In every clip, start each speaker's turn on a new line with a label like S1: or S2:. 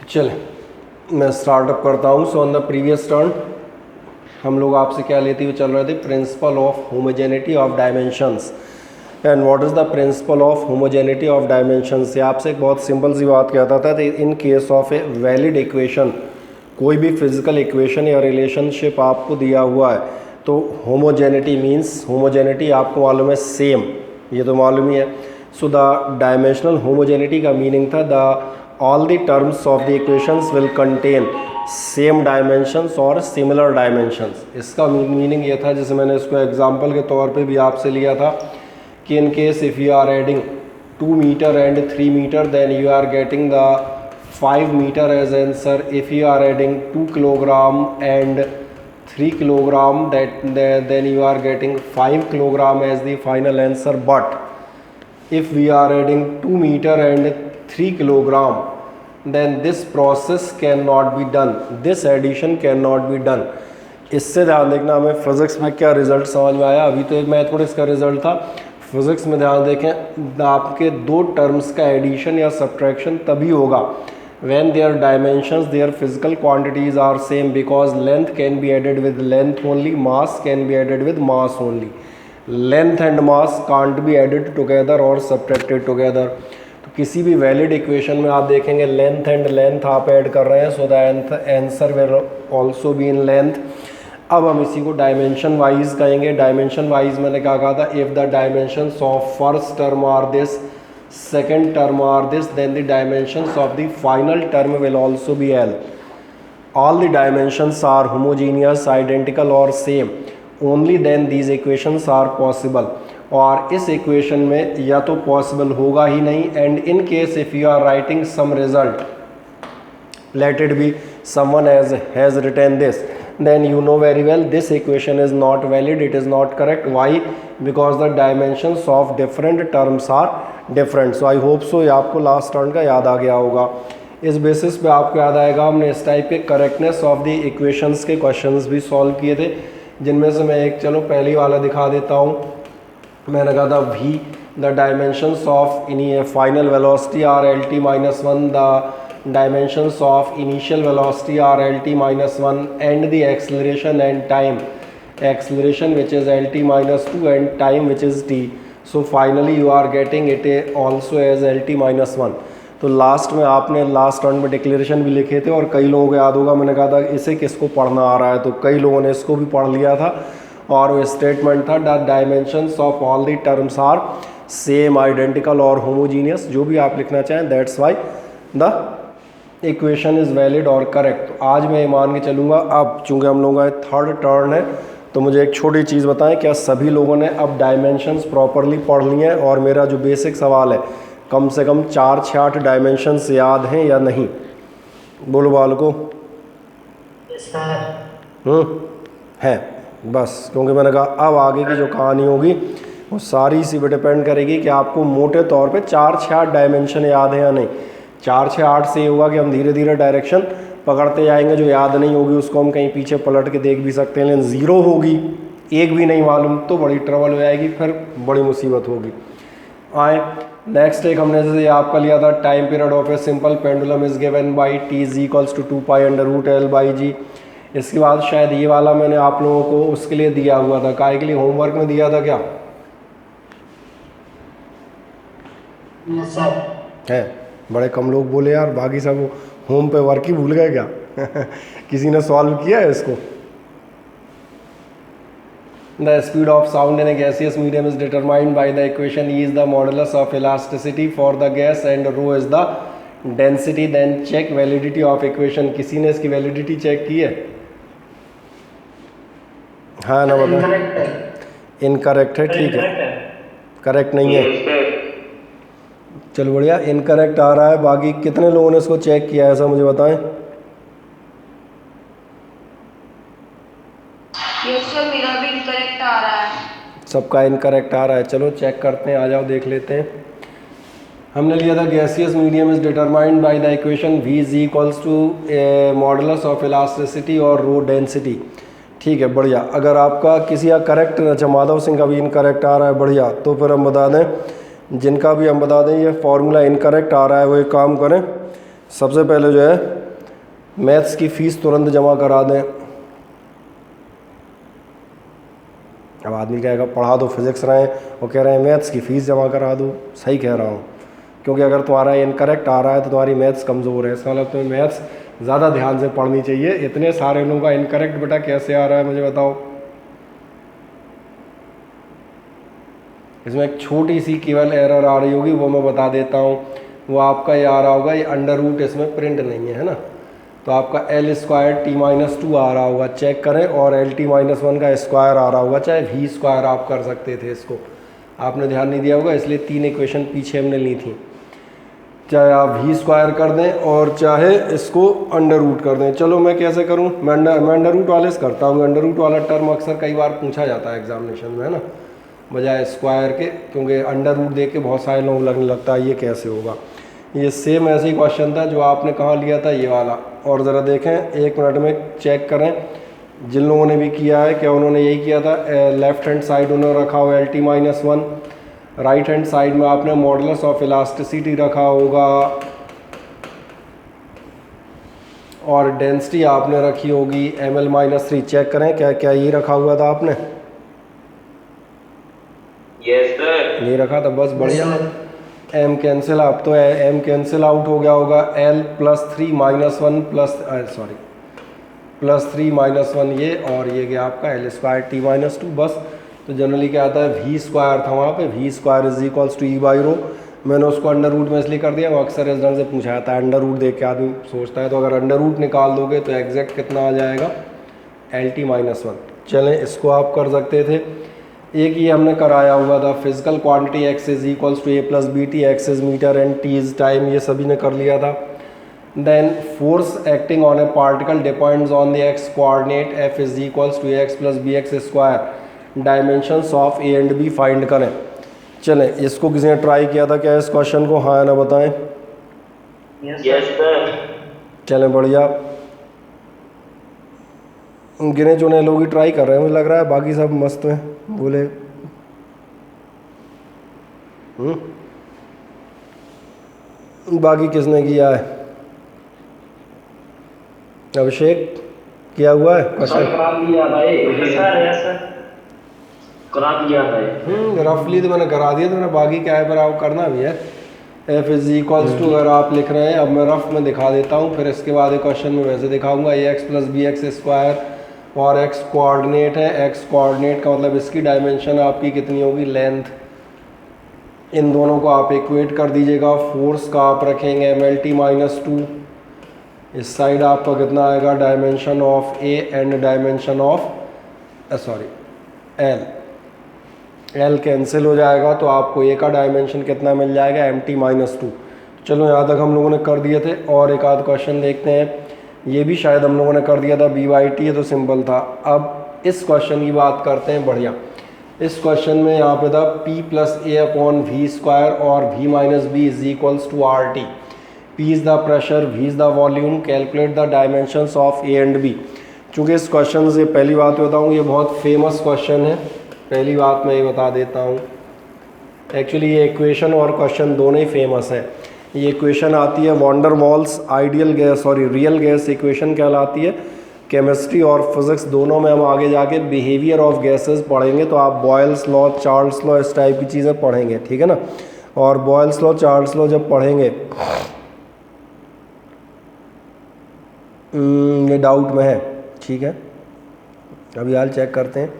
S1: चले मैं स्टार्टअप करता हूँ। So on the previous turn हम लोग आपसे क्या लेते हुए चल रहे थे, principle of homogeneity of dimensions. And what is the principle of homogeneity of dimensions. ये आपसे एक बहुत सिंपल सी बात कहता था कि in case of a valid equation, कोई भी फिजिकल इक्वेशन या रिलेशनशिप आपको दिया हुआ है तो होमोजेनिटी मीन्स, होमोजेनिटी आपको मालूम है सेम, ये तो मालूम ही है। सो द डायमेंशनल होमोजेनिटी का मीनिंग था the all the terms of the equations will contain same dimensions or similar dimensions। इसका मीनिंग ये था, जैसे मैंने इसको एग्जांपल के तौर पे भी आपसे लिया था कि in case if you are adding 2 meter and 3 meter then you are getting the 5 meter as answer। if you are adding 2 kilogram and 3 kilogram then you are getting 5 kilogram as the final answer। but if we are adding 2 meter and 3 kilogram then this process cannot be done, this addition cannot be done। इससे ध्यान देखना, हमें physics में क्या result समझ में आया। अभी तो एक मैथमेटिक्स का रिजल्ट था, फिजिक्स में ध्यान देखें आपके दो टर्म्स का एडिशन या सब्ट्रैक्शन तभी होगा when their dimensions, their physical quantities are same, because length can be added with length only, mass can be added with mass only। length and mass can't be added together or subtracted together। तो किसी भी valid equation में आप देखेंगे length and length आप add कर रहे हैं, so the answer will also be in length. अब हम इसी को डायमेंशन वाइज कहेंगे। डायमेंशन वाइज मैंने क्या कहा था, if the dimensions of first term are this, second term are this, then the dimensions of the final term will also be L. All the dimensions are homogeneous, identical और same, only then these equations are possible. और इस equation में या तो possible होगा ही नहीं, and in case if you are writing some result, let it be someone has written this, then you know very well this equation is not valid, it is not correct। why? because the dimensions of different terms are different। so I hope so ये आपको last turn का याद आ गया होगा। इस basis पे आपको याद आएगा हमने इस टाइप के करेक्टनेस ऑफ द इक्वेशंस के क्वेश्चंस भी सॉल्व किए थे, जिनमें से मैं एक चलो पहली वाला दिखा देता हूँ। मैंने कहा था v the dimensions of final velocity are lt - 1, the dimensions of initial velocity are lt - 1 and the acceleration and time, acceleration which is lt - 2 and time which is t। So finally you are getting it also as lt - 1। तो last में आपने last turn में declaration भी लिखे थे और कई लोगों को याद होगा मैंने कहा था इसे किसको पढ़ना आ रहा है, तो कई लोगों ने इसको भी पढ़ लिया था। और वो स्टेटमेंट था the dimensions of all the terms are same, identical और होमोजीनियस, जो भी आप लिखना चाहें, that's why the equation is valid और करेक्ट। तो आज मैं ये मान के चलूँगा। अब चूँकि हम लोगों का थर्ड टर्न है तो मुझे एक छोटी चीज़ बताएं, क्या सभी लोगों ने अब डायमेंशंस प्रॉपरली पढ़ लिए हैं? और मेरा जो बेसिक सवाल है, कम से कम 4 से 8 डायमेंशंस याद हैं या नहीं? बोलो बालको। है बस, क्योंकि मैंने कहा अब आगे की जो कहानी होगी वो सारी इसी पे डिपेंड करेगी कि आपको मोटे तौर पे 4 से 8 डायमेंशन याद है या नहीं। 4 से 8 से ये होगा कि हम धीरे धीरे डायरेक्शन पकड़ते जाएंगे। जो याद नहीं होगी उसको हम कहीं पीछे पलट के देख भी सकते हैं, लेकिन ज़ीरो होगी, एक भी नहीं मालूम, तो बड़ी ट्रबल हो जाएगी, फिर बड़ी मुसीबत होगी। आए नेक्स्ट एक हमने जैसे आपका लिया था, time period of a simple pendulum is given by t is = 2π√L/g। इसके बाद शायद ये वाला मैंने आप लोगों को उसके लिए दिया हुआ था, काहे के लिए, होमवर्क में दिया था क्या? है बड़े कम लोग बोले यार, बाकी सब होम पे वर्क ही भूल गए क्या? किसी ने सॉल्व किया है इसको? The speed of sound in a gaseous medium is determined by the equation E is the modulus of elasticity for the gas and rho is the density. Then check validity of equation. किसी ने इसकी validity check की है? हाँ ना बताएं। Incorrect है, ठीक है, करेक्ट नहीं है, चलो बढ़िया, इनकरेक्ट आ रहा है। बाकी कितने लोगों ने इसको चेक किया है ऐसा मुझे बताएं।
S2: यस सर, मेरा भी इनकरेक्ट आ रहा है।
S1: सबका इनकरेक्ट आ रहा है, चलो चेक करते हैं, आ जाओ देख लेते हैं। हमने लिया था gaseous medium is determined by the equation V = modulus of elasticity और रो डेंसिटी। ठीक है बढ़िया। अगर आपका किसी का करेक्ट, अच्छा माधव सिंह का भी इनकरेक्ट आ रहा है, बढ़िया, तो फिर हम बता दें, जिनका भी हम बता दें ये फॉर्मूला इनकरेक्ट आ रहा है वो एक काम करें, सबसे पहले जो है मैथ्स की फ़ीस तुरंत जमा करा दें। अब आदमी कहेगा पढ़ा दो फिज़िक्स रहे हैं और कह रहे हैं मैथ्स की फ़ीस जमा करा दो। सही कह रहा हूँ, क्योंकि अगर तुम्हारा इनकरेक्ट आ रहा है तो तुम्हारी मैथ्स कमज़ोर है। इसका मतलब तुम्हें मैथ्स ज़्यादा ध्यान से पढ़नी चाहिए। इतने सारे लोगों का इनकरेक्ट बेटा कैसे आ रहा है मुझे बताओ। इसमें एक छोटी सी केवल एरर आ रही होगी, वो मैं बता देता हूँ। वो आपका ये आ रहा होगा, ये अंडर रूट इसमें प्रिंट नहीं है, है ना। तो आपका एल स्क्वायर टी माइनस 2 आ रहा होगा, चेक करें, और एल टी माइनस 1 का स्क्वायर आ रहा होगा, चाहे वी स्क्वायर आप कर सकते थे। इसको आपने ध्यान नहीं दिया होगा, इसलिए 3 इक्वेशन पीछे हमने ली थी। चाहे आप वी स्क्वायर कर दें और चाहे इसको अंडर रूट कर दें। चलो मैं कैसे करूं, मैं अंडर रूट वाले से करता हूँ। अंडर रूट वाला टर्म अक्सर कई बार पूछा जाता है एग्जामिनेशन में, है ना, बजाय स्क्वायर के, क्योंकि अंडर रूट देख के बहुत सारे लोग लगने लगता है ये कैसे होगा। ये सेम ऐसे ही क्वेश्चन था जो आपने कहाँ लिया था, ये वाला। और ज़रा देखें, 1 मिनट में चेक करें जिन लोगों ने भी किया है, क्या उन्होंने यही किया था। लेफ्ट हैंड साइड उन्होंने रखा हुआ L T minus 1, right hand side में आपने मॉडुलस ऑफ इलास्टिसिटी रखा होगा, और डेंसिटी आपने रखी होगी ml माइनस 3। चेक करें क्या क्या ये रखा हुआ था आपने।
S2: Yes sir.
S1: नहीं रखा था, बस बढ़िया। m कैंसिल, अब तो m कैंसिल आउट हो गया होगा। l plus 3 minus 1 plus 3 minus 1 ये, और ये गया आपका एल स्क्वायर टी माइनस 2। बस तो जनरली क्या आता है, वी स्क्वायर था वहाँ पे, V square is equals to E by rho. मैंने उसको अंडर रूट में इसलिए कर दिया, वो अक्सर इस ढंग से पूछा जाता है। अंडर रूट देख के आदमी सोचता है, तो अगर अंडर रूट निकाल दोगे तो एग्जैक्ट कितना आ जाएगा, एल टी माइनस 1। चलें, इसको आप कर सकते थे। एक ये हमने कराया हुआ था, physical quantity X is equals to A plus B T, X is metre and T is time, ये सभी ने कर लिया था। Then force acting on a particle depends on the X coordinate, F is equals to X plus B X square, dimensions of A and B find करें। चलें, इसको किसी ने ट्राई किया था क्या इस क्वेश्चन को, हाँ ना बताएं।
S2: Yes sir.
S1: चलें बढ़िया, गिने चुने लोग ही ट्राई कर रहे हैं मुझे लग रहा है, बाकी सब मस्त हैं बोले। बाकी किसने किया है, अभिषेक किया हुआ है क्वेश्चन। रफली तो मैंने करा दिया, तो मैंने बाकी क्या है पर आप करना भी है। एफ इज इक्वल्स टू अगर आप लिख रहे हैं, अब मैं रफ में दिखा देता हूँ, फिर इसके बाद एक क्वेश्चन में वैसे दिखाऊंगा। A X plus B X square और एक्स कोऑर्डिनेट है, एक्स कोऑर्डिनेट का मतलब इसकी डायमेंशन आपकी कितनी होगी, लेंथ। इन दोनों को आप इक्वेट कर दीजिएगा। फोर्स का आप रखेंगे एम एल टी माइनस 2, इस साइड आपका कितना आएगा, dimension of A and dimension of L. L cancel हो जाएगा तो आपको ए का डायमेंशन कितना मिल जाएगा, एम टी माइनस 2। चलो यहाँ तक हम लोगों ने कर दिए थे, और एक आध क्वेश्चन देखते हैं। ये भी शायद हम लोगों ने कर दिया था, बी वाई टी, ये तो सिंपल था। अब इस क्वेश्चन की बात करते हैं, बढ़िया। इस क्वेश्चन में यहाँ पे था P plus A upon V square और V minus B is equals to R T. P is the pressure, V is the volume, calculate the dimensions of A and B. चूँकि इस क्वेश्चन से पहली बात बताऊँ, ये बहुत फेमस क्वेश्चन है। पहली बात मैं ये बता देता हूँ, एक्चुअली ये इक्वेशन और क्वेश्चन दोनों ही फेमस हैं। ये इक्वेशन आती है van der Waals ideal gas, real gas equation कहलाती है। केमिस्ट्री और फिज़िक्स दोनों में हम आगे जाके बिहेवियर ऑफ गैसेस पढ़ेंगे, तो आप बॉयल्स लॉ, चार्ल्स लॉ, इस टाइप की चीज़ें पढ़ेंगे, ठीक है ना। और बॉयल्स लॉ, चार्ल्स लॉ जब पढ़ेंगे, ये डाउट में है, ठीक है, अभी हाल चेक करते हैं।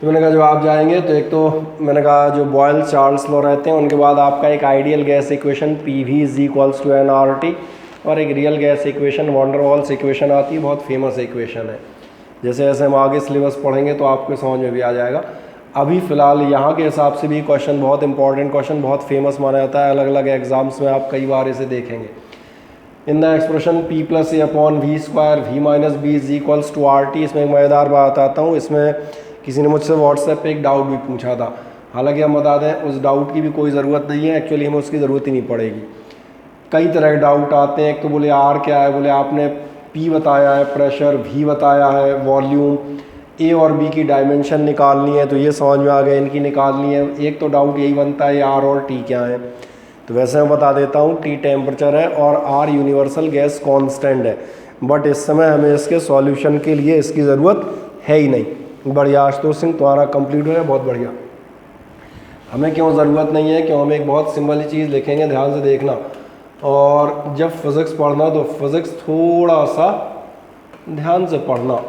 S1: तो मैंने कहा जब आप जाएंगे तो एक तो मैंने कहा जो बॉयल चार्ल्स लॉ रहते हैं, उनके बाद आपका एक ideal gas equation P V is equals to N R T, और एक real gas equation van der Waals equation आती है, बहुत फेमस इक्वेशन है। जैसे जैसे हम आगे सिलेबस पढ़ेंगे तो आपको समझ में भी आ जाएगा। अभी फ़िलहाल यहाँ के हिसाब से भी क्वेश्चन बहुत इंपॉर्टेंट क्वेश्चन, बहुत फेमस माना जाता है, अलग अलग एग्जाम्स में आप कई बार इसे देखेंगे। In the expression P plus A upon V square V minus B is equals to R T. इसमें एक मज़ेदार बात आता हूँ, इसमें किसी ने मुझसे व्हाट्सएप पे एक डाउट भी पूछा था। हालांकि हम बता दें उस डाउट की भी कोई ज़रूरत नहीं है, एक्चुअली हमें उसकी ज़रूरत ही नहीं पड़ेगी। कई तरह के डाउट आते हैं, एक तो बोले आर क्या है, बोले आपने P बताया है, प्रेशर V बताया है, वॉल्यूम, ए और बी की डायमेंशन निकालनी है, तो ये समझ में आ गया, इनकी निकालनी है। एक तो डाउट यही बनता है आर और टी क्या है। तो वैसे मैं बता देता हूँ T टेम्परेचर है और R यूनिवर्सल गैस कांस्टेंट है, बट इस समय हमें इसके सॉल्यूशन के लिए इसकी ज़रूरत है ही नहीं। बढ़िया आशुतोष सिंह, तुम्हारा कंप्लीट हो गया, बहुत बढ़िया। हमें क्यों ज़रूरत नहीं है, क्यों हम एक बहुत सिंपल ही चीज़ लिखेंगे, ध्यान से देखना। और जब फिज़िक्स पढ़ना तो फिज़िक्स थोड़ा सा ध्यान से पढ़ना,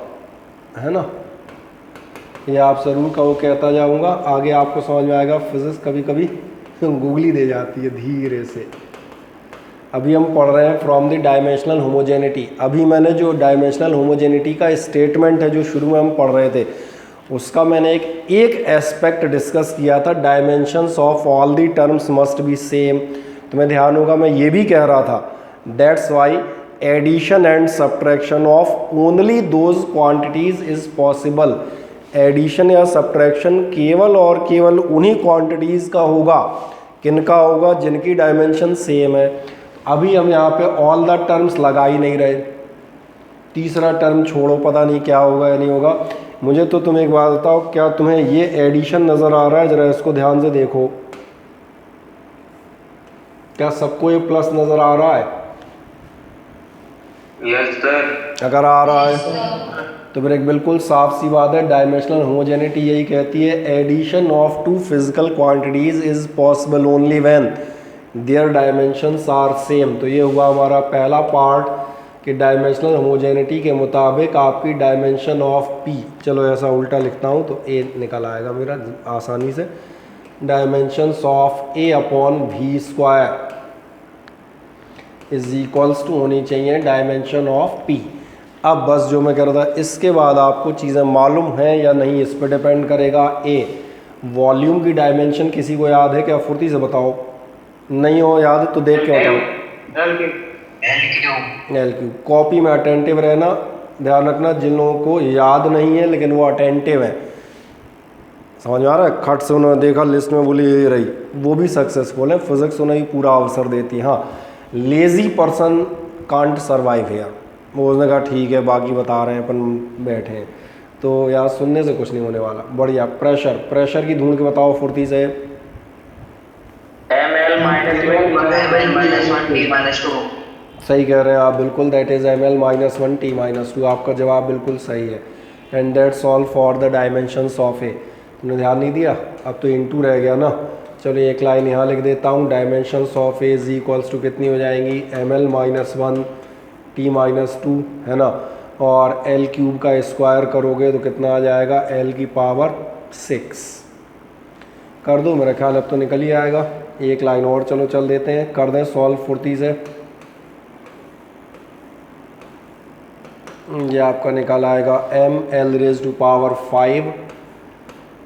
S1: है ना। ये आप ज़रूर कहो, कहता जाऊँगा, आगे आपको समझ में आएगा। फिज़िक्स कभी कभी गूगली दे जाती है धीरे से। अभी हम पढ़ रहे हैं फ्रॉम द डायमेंशनल होमोजेनिटी। अभी मैंने जो डायमेंशनल होमोजेनिटी का स्टेटमेंट है जो शुरू में हम पढ़ रहे थे, उसका मैंने एक एस्पेक्ट डिस्कस किया था, dimensions of all the terms must be same. तुम्हें ध्यान होगा मैं ये भी कह रहा था, that's why addition and subtraction of only those quantities is possible. Addition या सब्ट्रैक्शन केवल और केवल उन्हीं क्वांटिटीज़ का होगा, किनका होगा, जिनकी डायमेंशन सेम है। अभी हम यहाँ पे ऑल द टर्म्स लगा ही नहीं रहे, तीसरा टर्म छोड़ो, पता नहीं क्या होगा या नहीं होगा। मुझे तो तुम एक बात बताओ, क्या तुम्हें ये एडिशन नज़र आ रहा है? ज़रा इसको ध्यान से देखो, क्या सबको ये प्लस नज़र आ रहा है?
S2: Yes sir.
S1: अगर आ रहा है तो फिर एक बिल्कुल साफ सी बात है, डायमेंशनल होमोजेनिटी यही कहती है, addition of two physical quantities is possible only when their dimensions are same. तो ये हुआ हमारा पहला पार्ट कि डायमेंशनल होमोजेनिटी के मुताबिक आपकी डायमेंशन ऑफ पी, चलो ऐसा उल्टा लिखता हूँ तो ए निकल आएगा मेरा आसानी से, dimensions of A upon V square is equals to होनी चाहिए डायमेंशन ऑफ पी। अब बस जो मैं कह रहा था, इसके बाद आपको चीज़ें मालूम हैं या नहीं इस पर डिपेंड करेगा। ए, वॉल्यूम की डायमेंशन किसी को याद है क्या? फुर्ती से बताओ, नहीं हो याद तो देख के बताओ। L Q. कॉपी में अटेंटिव रहना, ध्यान रखना, जिन लोगों को याद नहीं है लेकिन वो अटेंटिव है, समझ में आ रहा है, खट से उन्होंने देखा लिस्ट में बोली ये रही, वो भी सक्सेसफुल है। फिजिक्स उन्हें पूरा अवसर देती है। हाँ, lazy person can't survive here, वो उसने कहा ठीक है बाकी बता रहे हैं अपन बैठे हैं, तो यहाँ सुनने से कुछ नहीं होने वाला। बढ़िया। प्रेशर, प्रेशर की ढूंढ के बताओ फुर्ती से।
S2: ml -1
S1: सही कह रहे हैं आप बिल्कुल, दैट इज़ ml -1 T-2। आपका जवाब बिल्कुल सही है। And that's all for the dimensions of A. तुमने ध्यान नहीं दिया, अब तो इंटू रह गया ना। चलो एक लाइन यहाँ लिख देता हूँ, dimensions of A is equals to कितनी हो जाएंगी, ml -1 T-2, है ना, और एल क्यूब का स्क्वायर करोगे तो कितना आ जाएगा, l की पावर 6 कर दो, मेरा ख्याल अब तो निकल ही आएगा। एक लाइन और चलो चल देते हैं, कर दें सॉल्व फुर्ती से। ये आपका निकल आएगा ml raise to power 5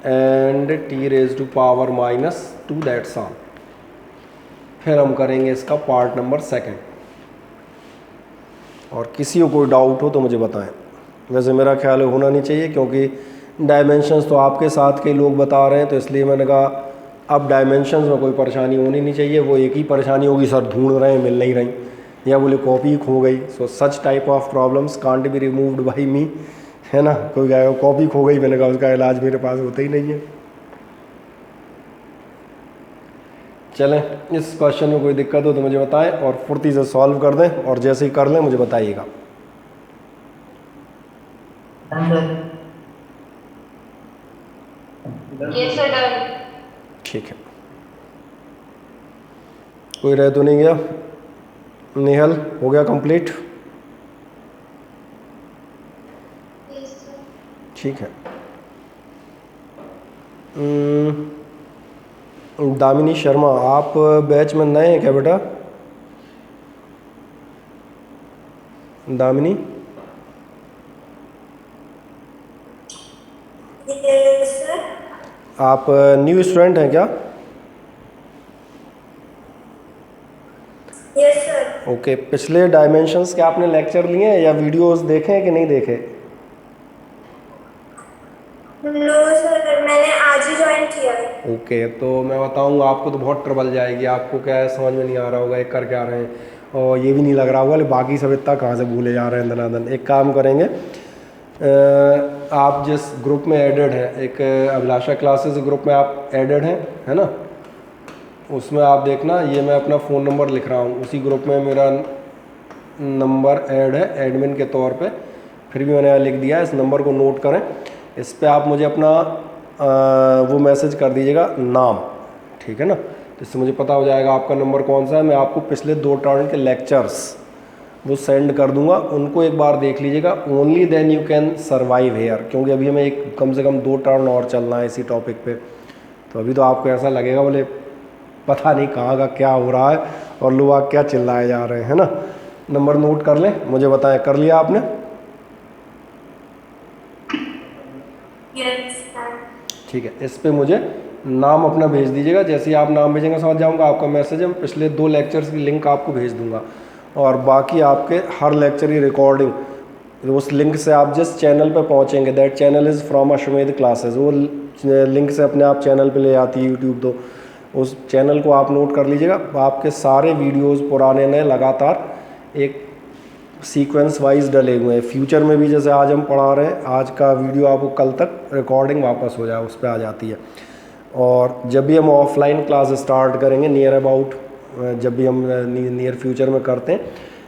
S1: and t raise to power -2, that's all. फिर हम करेंगे इसका पार्ट नंबर 2, और किसी को कोई डाउट हो तो मुझे बताएं। वैसे मेरा ख्याल है होना नहीं चाहिए, क्योंकि डायमेंशंस तो आपके साथ के लोग बता रहे हैं, तो इसलिए मैंने कहा अब डायमेंशंस में कोई परेशानी होनी नहीं चाहिए। वो एक ही परेशानी होगी, सर ढूंढ रहे हैं मिल नहीं रही, या बोले कॉपी खो गई। So such type of problems can't be removed by me, है ना। कोई कहेगा कॉपी खो गई, मैंने कहा उसका इलाज मेरे पास होता ही नहीं है। चलें, इस क्वेश्चन में कोई दिक्कत हो तो मुझे बताएं और फुर्ती से सॉल्व कर दें, और जैसे ही कर लें मुझे बताइएगा। ठीक है, कोई रह तो नहीं गया? नेहल हो गया कंप्लीट? ठीक है। दामिनी शर्मा, आप बैच में नए हैं क्या बेटा? Damini,
S3: yes sir.
S1: आप न्यू स्टूडेंट हैं क्या?
S3: Yes sir.
S1: ओके, पिछले डायमेंशंस के आपने लेक्चर लिए हैं या वीडियोस देखे हैं कि नहीं देखे?
S3: नो सर, मैंने आज ही ज्वाइन किया है।
S1: ओके, तो मैं बताऊंगा आपको, तो बहुत ट्रबल जाएगी आपको, क्या है समझ में नहीं आ रहा होगा एक कर क्या रहे हैं, और ये भी नहीं लग रहा होगा बाकी सब इतना कहाँ से भूले जा रहे हैं धनाधन। एक काम करेंगे, आप जिस ग्रुप में एडेड हैं, एक अभिलाषा क्लासेस ग्रुप में आप एडेड हैं, है ना, उसमें आप देखना, ये मैं अपना फ़ोन नंबर लिख रहा हूँ, उसी ग्रुप में मेरा नंबर ऐड है एडमिन के तौर पे, फिर भी मैंने यहाँ लिख दिया है, इस नंबर को नोट करें। इस पे आप मुझे अपना वो मैसेज कर दीजिएगा नाम, ठीक है ना, तो इससे मुझे पता हो जाएगा आपका नंबर कौन सा है। मैं आपको पिछले 2 टर्न के लेक्चर्स वो सेंड कर दूंगा, उनको एक बार देख लीजिएगा। Only then you can survive here, क्योंकि अभी हमें एक कम से कम 2 टर्न और चलना है इसी टॉपिक पे। तो अभी तो आपको ऐसा लगेगा बोले पता नहीं कहाँ का क्या हो रहा है और लोग क्या चिल्लाए जा रहे हैं ना। नंबर नोट कर लें, मुझे बताएं, कर लिया आपने?
S3: Yes sir.
S1: ठीक है, इस पे मुझे नाम अपना भेज दीजिएगा। जैसे ही आप नाम भेजेंगे समझ जाऊंगा आपका मैसेज है। मैं पिछले 2 लेक्चर्स की लिंक आपको भेज दूंगा और बाकी आपके हर लेक्चर की रिकॉर्डिंग उस लिंक से आप जिस चैनल पे पहुंचेंगे, दैट चैनल इज़ फ्रॉम अश्वमेध क्लासेस, वो लिंक से अपने आप चैनल पे ले आती है यूट्यूब। तो उस चैनल को आप नोट कर लीजिएगा। आपके सारे वीडियोस पुराने नए लगातार एक सीक्वेंस वाइज डले हुए हैं। फ्यूचर में भी जैसे आज हम पढ़ा रहे हैं, आज का वीडियो आपको कल तक रिकॉर्डिंग वापस हो जाए उस पर आ जाती है। और जब भी हम ऑफलाइन क्लास स्टार्ट करेंगे नियर अबाउट, जब भी हम नियर फ्यूचर में करते हैं,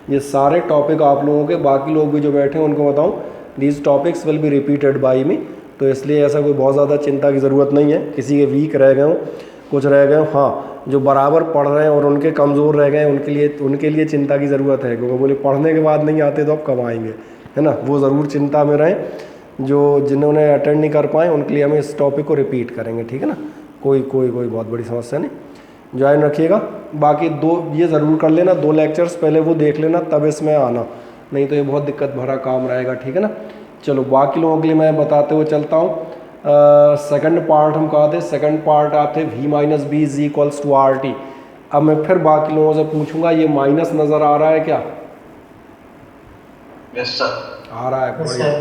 S1: ये सारे टॉपिक आप लोगों के, बाकी लोग भी जो बैठे हैं उनको बताऊं, these topics will be repeated by me. तो इसलिए ऐसा कोई बहुत ज़्यादा चिंता की ज़रूरत नहीं है। किसी के वीक रह गए हों, कुछ रह गए हों, हाँ जो बराबर पढ़ रहे हैं और उनके कमज़ोर रह गए हैं उनके लिए चिंता की ज़रूरत है, क्योंकि बोले पढ़ने के बाद नहीं आते तो अब कब आएंगे, है ना। वो ज़रूर चिंता में रहें। जो जिन्होंने अटेंड नहीं कर पाए उनके लिए हम इस टॉपिक को रिपीट करेंगे, ठीक है ना। कोई बहुत बड़ी समस्या नहीं, ज्वाइन रखिएगा। बाकी 2 ये ज़रूर कर लेना, 2 लेक्चर्स पहले वो देख लेना तब इसमें आना, नहीं तो ये बहुत दिक्कत भरा काम रहेगा, ठीक है ना। चलो बाकी लोगों के लिए मैं बताते हुए चलता हूँ। सेकंड पार्ट हम कहा थे, सेकंड पार्ट आते v minus B is equals to R T. अब मैं फिर बाकी लोगों से पूछूंगा, ये माइनस नज़र आ रहा है क्या?
S2: Yes sir.
S1: आ रहा है, बढ़िया।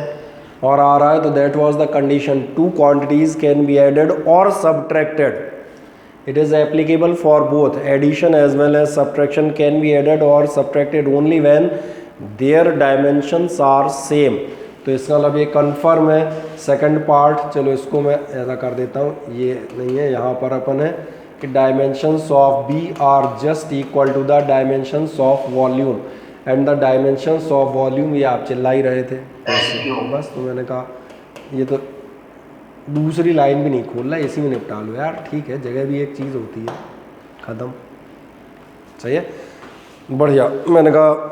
S1: और आ रहा है तो that was the condition, 2 quantities can be added और subtracted. It is applicable for both addition as well as subtraction can be added और subtracted only when their dimensions are same. तो इसका मतलब ये कन्फर्म है सेकंड पार्ट। चलो इसको मैं ऐसा कर देता हूँ, ये नहीं है, यहाँ पर अपन है कि dimensions of B are just equal to the dimensions of volume and the dimensions of volume. ये आप चिल्ला ही रहे थे बस, तो मैंने कहा ये तो दूसरी लाइन भी नहीं खोल रहा, इसी में निपटा लो यार, ठीक है, जगह भी एक चीज़ होती है, ख़त्म, सही है, बढ़िया। मैंने कहा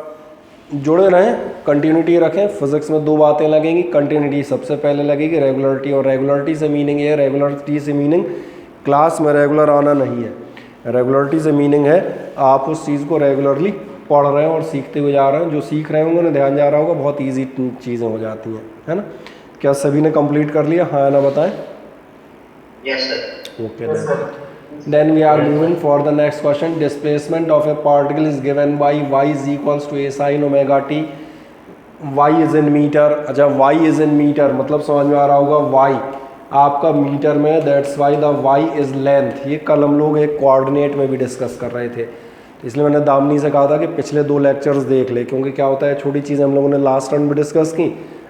S1: जुड़े रहें, कंटिन्यूटी रखें। फिजिक्स में 2 बातें लगेंगी, कंटिन्यूटी सबसे पहले लगेगी, रेगुलरिटी। और रेगुलरिटी से मीनिंग है, रेगुलरिटी से मीनिंग क्लास में रेगुलर आना नहीं है। रेगुलरिटी से मीनिंग है आप उस चीज़ को रेगुलरली पढ़ रहे हैं और सीखते हुए जा रहे हैं। जो सीख रहे होंगे उन्हें ध्यान जा रहा होगा, बहुत ईजी चीज़ें हो जाती हैं, है ना। क्या सभी ने कंप्लीट कर लिया? हाँ ना, बताएं।
S2: Yes sir.
S1: Okay, then we are moving for the next question. Displacement of a particle is given by y is equals to a sin omega t. y is in meter। अच्छा, y is in meter मतलब समझ में आ रहा होगा, y आपका metre में, that's why the y is length। ये कल हम लोग एक कोऑर्डिनेट में भी डिस्कस कर रहे थे, तो इसलिए मैंने दामनी से कहा था कि पिछले 2 लेक्चर्स देख ले, क्योंकि क्या होता है छोटी चीज़ें हम लोगों ने लास्ट टाइम भी डिस्कस की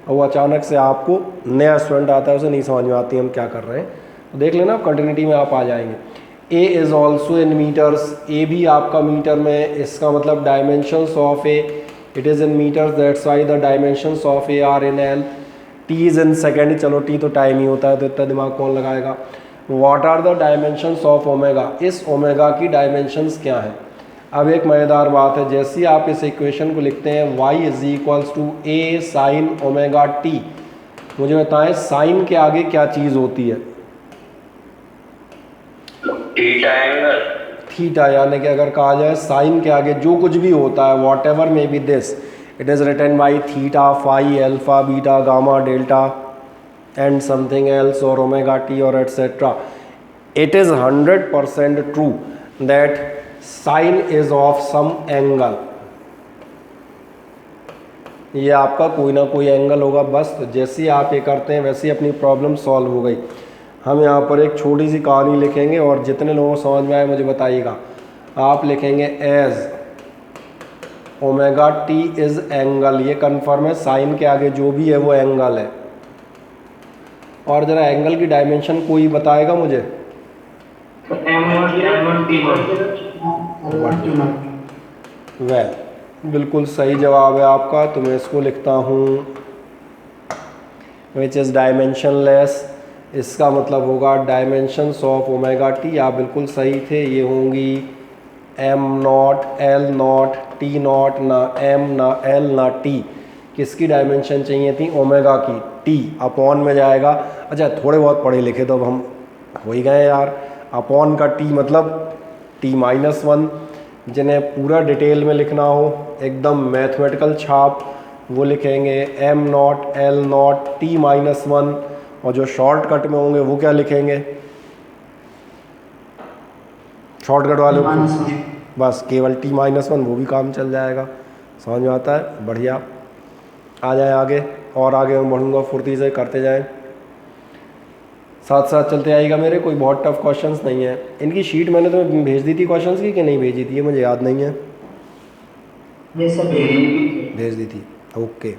S1: और वो अचानक से आपको नया स्टूडेंट आता है, उसे नहीं समझ में आती हम क्या कर रहे हैं, तो देख लेना, कंटिन्यूटी में आप आ जाएंगे। A is also in metres, A भी आपका मीटर में, इसका मतलब dimensions of A, it is in metres, that's why the dimensions of A are in L. T is in second, चलो टी तो टाइम ही होता है तो इतना दिमाग कौन लगाएगा। What are the dimensions of omega, इस ओमेगा की डायमेंशंस क्या हैं। अब एक मज़ेदार बात है, जैसे ही आप इस इक्वेशन को लिखते हैं y is equals to A sine omega T, मुझे बताएं साइन के आगे क्या चीज़ होती है?
S2: Theta angle.
S1: थीटा, यानी कि अगर कहा जाए साइन के आगे जो कुछ भी होता है, whatever may be this, it is written by theta, phi, alpha, beta, gamma, delta and something else और ओमेगा टी और etcetera. It is 100% true that sine is of some angle. ये आपका कोई ना कोई एंगल होगा, बस जैसे ही आप ये करते हैं वैसे ही अपनी प्रॉब्लम सॉल्व हो गई। हम यहाँ पर एक छोटी सी कहानी लिखेंगे और जितने लोगों को समझ में आए मुझे बताइएगा। आप लिखेंगे as omega T is angle, ये कन्फर्म है, साइन के आगे जो भी है वो एंगल है। और ज़रा एंगल की डायमेंशन कोई बताएगा मुझे?
S2: M1 T
S1: वेल, बिल्कुल सही जवाब है आपका। तो मैं इसको लिखता हूँ विच इज़ डायमेंशनलेस। इसका मतलब होगा डायमेंशंस ऑफ ओमेगा टी। आप बिल्कुल सही थे। ये होंगी am not, L not, T not, ना एम ना एल ना टी। किसकी डायमेंशन चाहिए थी? ओमेगा की। टी अपॉन में जाएगा। अच्छा, थोड़े बहुत पढ़े लिखे तो अब हम हो ही गए यार। अपॉन का टी मतलब t-1। जिन्हें पूरा डिटेल में लिखना हो, एकदम मैथमेटिकल छाप, वो लिखेंगे am not, L not, t-1। और जो शॉर्टकट में होंगे वो क्या लिखेंगे? शॉर्टकट वाले बस केवल t-1, वो भी काम चल जाएगा। समझ में आता है? बढ़िया। आ जाए आगे, और आगे मैं बढ़ूँगा, फुर्ती से करते जाएं, साथ साथ चलते आएगा मेरे। कोई बहुत टफ क्वेश्चंस नहीं है। इनकी शीट मैंने तुम्हें भेज दी थी क्वेश्चंस की कि नहीं भेजी थी? ये मुझे याद नहीं है। भेज दी थी। ओके,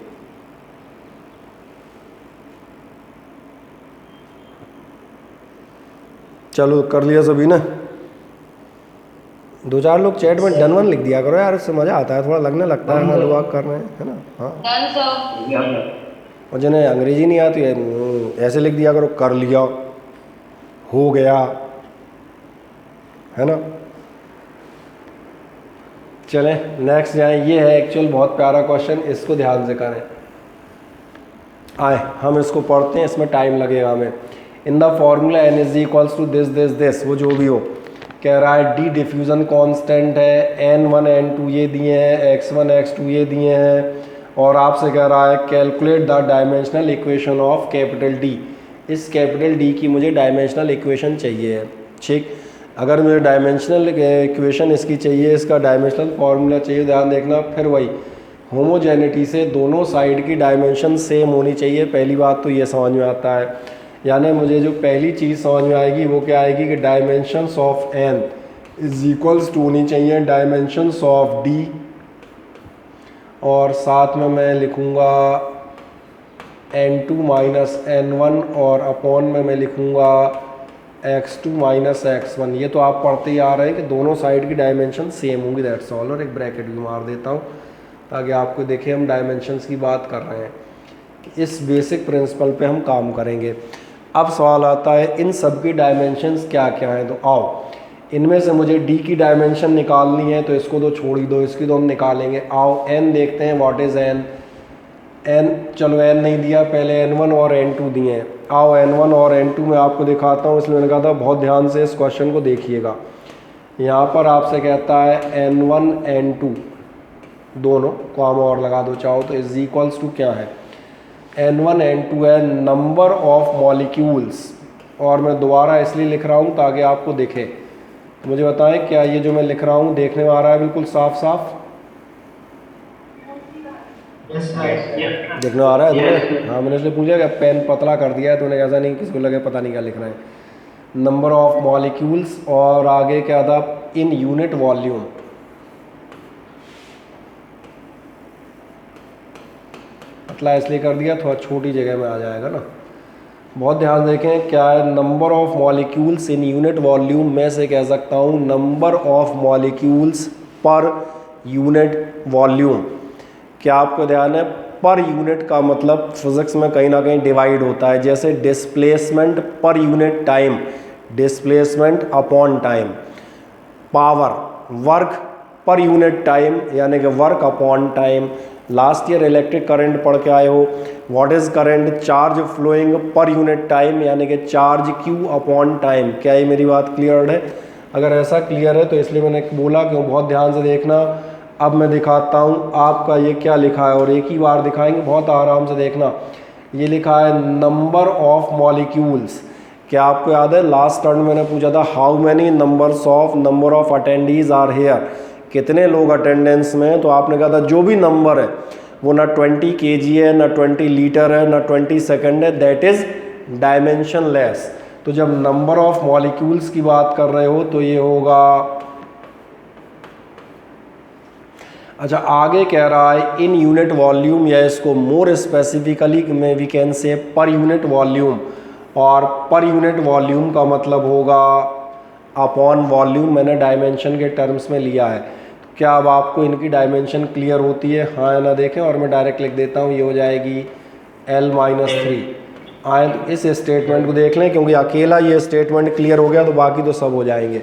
S1: चलो कर लिया सभी ने? 2-4 लोग चैट में डन वन लिख दिया करो यार, इससे मज़ा आता है, थोड़ा लगने लगता है हाँ लोग आग कर रहे हैं, है ना? हाँ। और जिन्हें अंग्रेजी नहीं आती है ऐसे लिख दिया करो, कर लिया, हो गया, है ना? चलें नेक्स्ट जाएं। ये है एक्चुअल बहुत प्यारा क्वेश्चन, इसको ध्यान से करें। आए हम इसको पढ़ते हैं, इसमें टाइम लगेगा हमें। In the formula N is equals to this this this, वो जो भी हो, कह रहा है डी डिफ्यूज़न कांस्टेंट है, n1 n2 ये दिए हैं, x1 x2 ये दिए हैं, और आपसे कह रहा है calculate the dimensional equation of capital D. इस कैपिटल डी की मुझे डायमेंशनल इक्वेशन चाहिए है। ठीक, अगर मुझे डायमेंशनल इक्वेशन इसकी चाहिए, इसका डायमेंशनल फार्मूला चाहिए, ध्यान देखना, फिर वही होमोजेनिटी से दोनों साइड की डायमेंशन सेम होनी चाहिए। पहली बात तो ये समझ में आता है। यानी मुझे जो पहली चीज़ समझ में आएगी वो क्या आएगी कि dimensions of n is equals to होनी चाहिए डायमेंशंस ऑफ d, और साथ में मैं लिखूँगा n2 माइनस n1, और अपॉन में मैं लिखूँगा x2 माइनस x1। ये तो आप पढ़ते ही आ रहे हैं कि दोनों साइड की डायमेंशन सेम होंगी, दैट्स ऑल। और एक ब्रैकेट भी मार देता हूँ ताकि आपको देखें हम डायमेंशंस की बात कर रहे हैं। इस बेसिक प्रिंसिपल पे हम काम करेंगे। अब सवाल आता है इन सब की डायमेंशंस क्या क्या हैं। तो आओ, इनमें से मुझे d की डायमेंशन निकालनी है, तो इसको तो छोड़ ही दो, इसकी तो हम निकालेंगे। आओ n देखते हैं, व्हाट इज़ n। चलो n नहीं दिया, पहले n1 और n2 दिए हैं। आओ n1 और n2 मैं आपको दिखाता हूँ, इसलिए मैंने कहा था बहुत ध्यान से इस क्वेश्चन को देखिएगा। यहाँ पर आपसे कहता है n1 n2 दोनों कॉमा और लगा दो चाहो तो, इज इक्वल्स टू क्या है? n1 n2 है नंबर ऑफ मॉलिक्यूल्स, और मैं दोबारा इसलिए लिख रहा हूँ ताकि आपको दिखे। मुझे बताएं क्या ये जो मैं लिख रहा हूँ देखने में आ रहा है बिल्कुल साफ साफ? देखने आ रहा है तुम्हें? हाँ, मैंने इसलिए पूछा कि पेन पतला कर दिया है, तो उन्हें ऐसा नहीं किसी को लगे पता नहीं क्या लिख रहे हैं। नंबर ऑफ मॉलिक्यूल्स, और आगे क्या था? इन यूनिट वॉल्यूम। पतला इसलिए कर दिया, थोड़ा छोटी जगह में आ जाएगा ना। बहुत ध्यान देखें, क्या है? Number of molecules in unit volume. में से कह सकता हूँ नंबर ऑफ मॉलिक्यूल्स पर यूनिट वॉल्यूम। क्या आपको ध्यान है? पर यूनिट का मतलब फिजिक्स में कहीं ना कहीं डिवाइड होता है, जैसे displacement per unit time, displacement upon time. Power, work per unit time, यानी कि work upon time. Last year electric current पढ़ के आए हो, what is current? Charge flowing per unit time, यानी कि चार्ज क्यू अपॉन टाइम। क्या ये मेरी बात क्लियर है? अगर ऐसा क्लियर है तो इसलिए मैंने बोला कि बहुत ध्यान से देखना। अब मैं दिखाता हूँ आपका ये क्या लिखा है, और एक ही बार दिखाएंगे, बहुत आराम से देखना। ये लिखा है नंबर ऑफ मॉलिक्यूल्स। क्या आपको याद है लास्ट टर्न मैंने पूछा था how many number of attendees are here, कितने लोग अटेंडेंस में? तो आपने कहा था जो भी नंबर है वो ना 20 kg है, ना 20 लीटर है, ना 20 सेकंड है, दैट इज़ डायमेंशनलेस। तो जब नंबर ऑफ मॉलिक्यूल्स की बात कर रहे हो तो ये होगा। अच्छा, आगे कह रहा है इन यूनिट वॉल्यूम, या इसको मोर स्पेसिफिकली में we can say per unit volume. और पर यूनिट वॉल्यूम का मतलब होगा अपॉन वॉल्यूम मैंने डायमेंशन के टर्म्स में लिया है। तो क्या अब आपको इनकी डायमेंशन क्लियर होती है, हाँ या ना देखें, और मैं डायरेक्ट लिख देता हूँ, ये हो जाएगी L-3। आए तो इस स्टेटमेंट को देख लें, क्योंकि अकेला ये स्टेटमेंट क्लियर हो गया तो बाकी तो सब हो जाएंगे।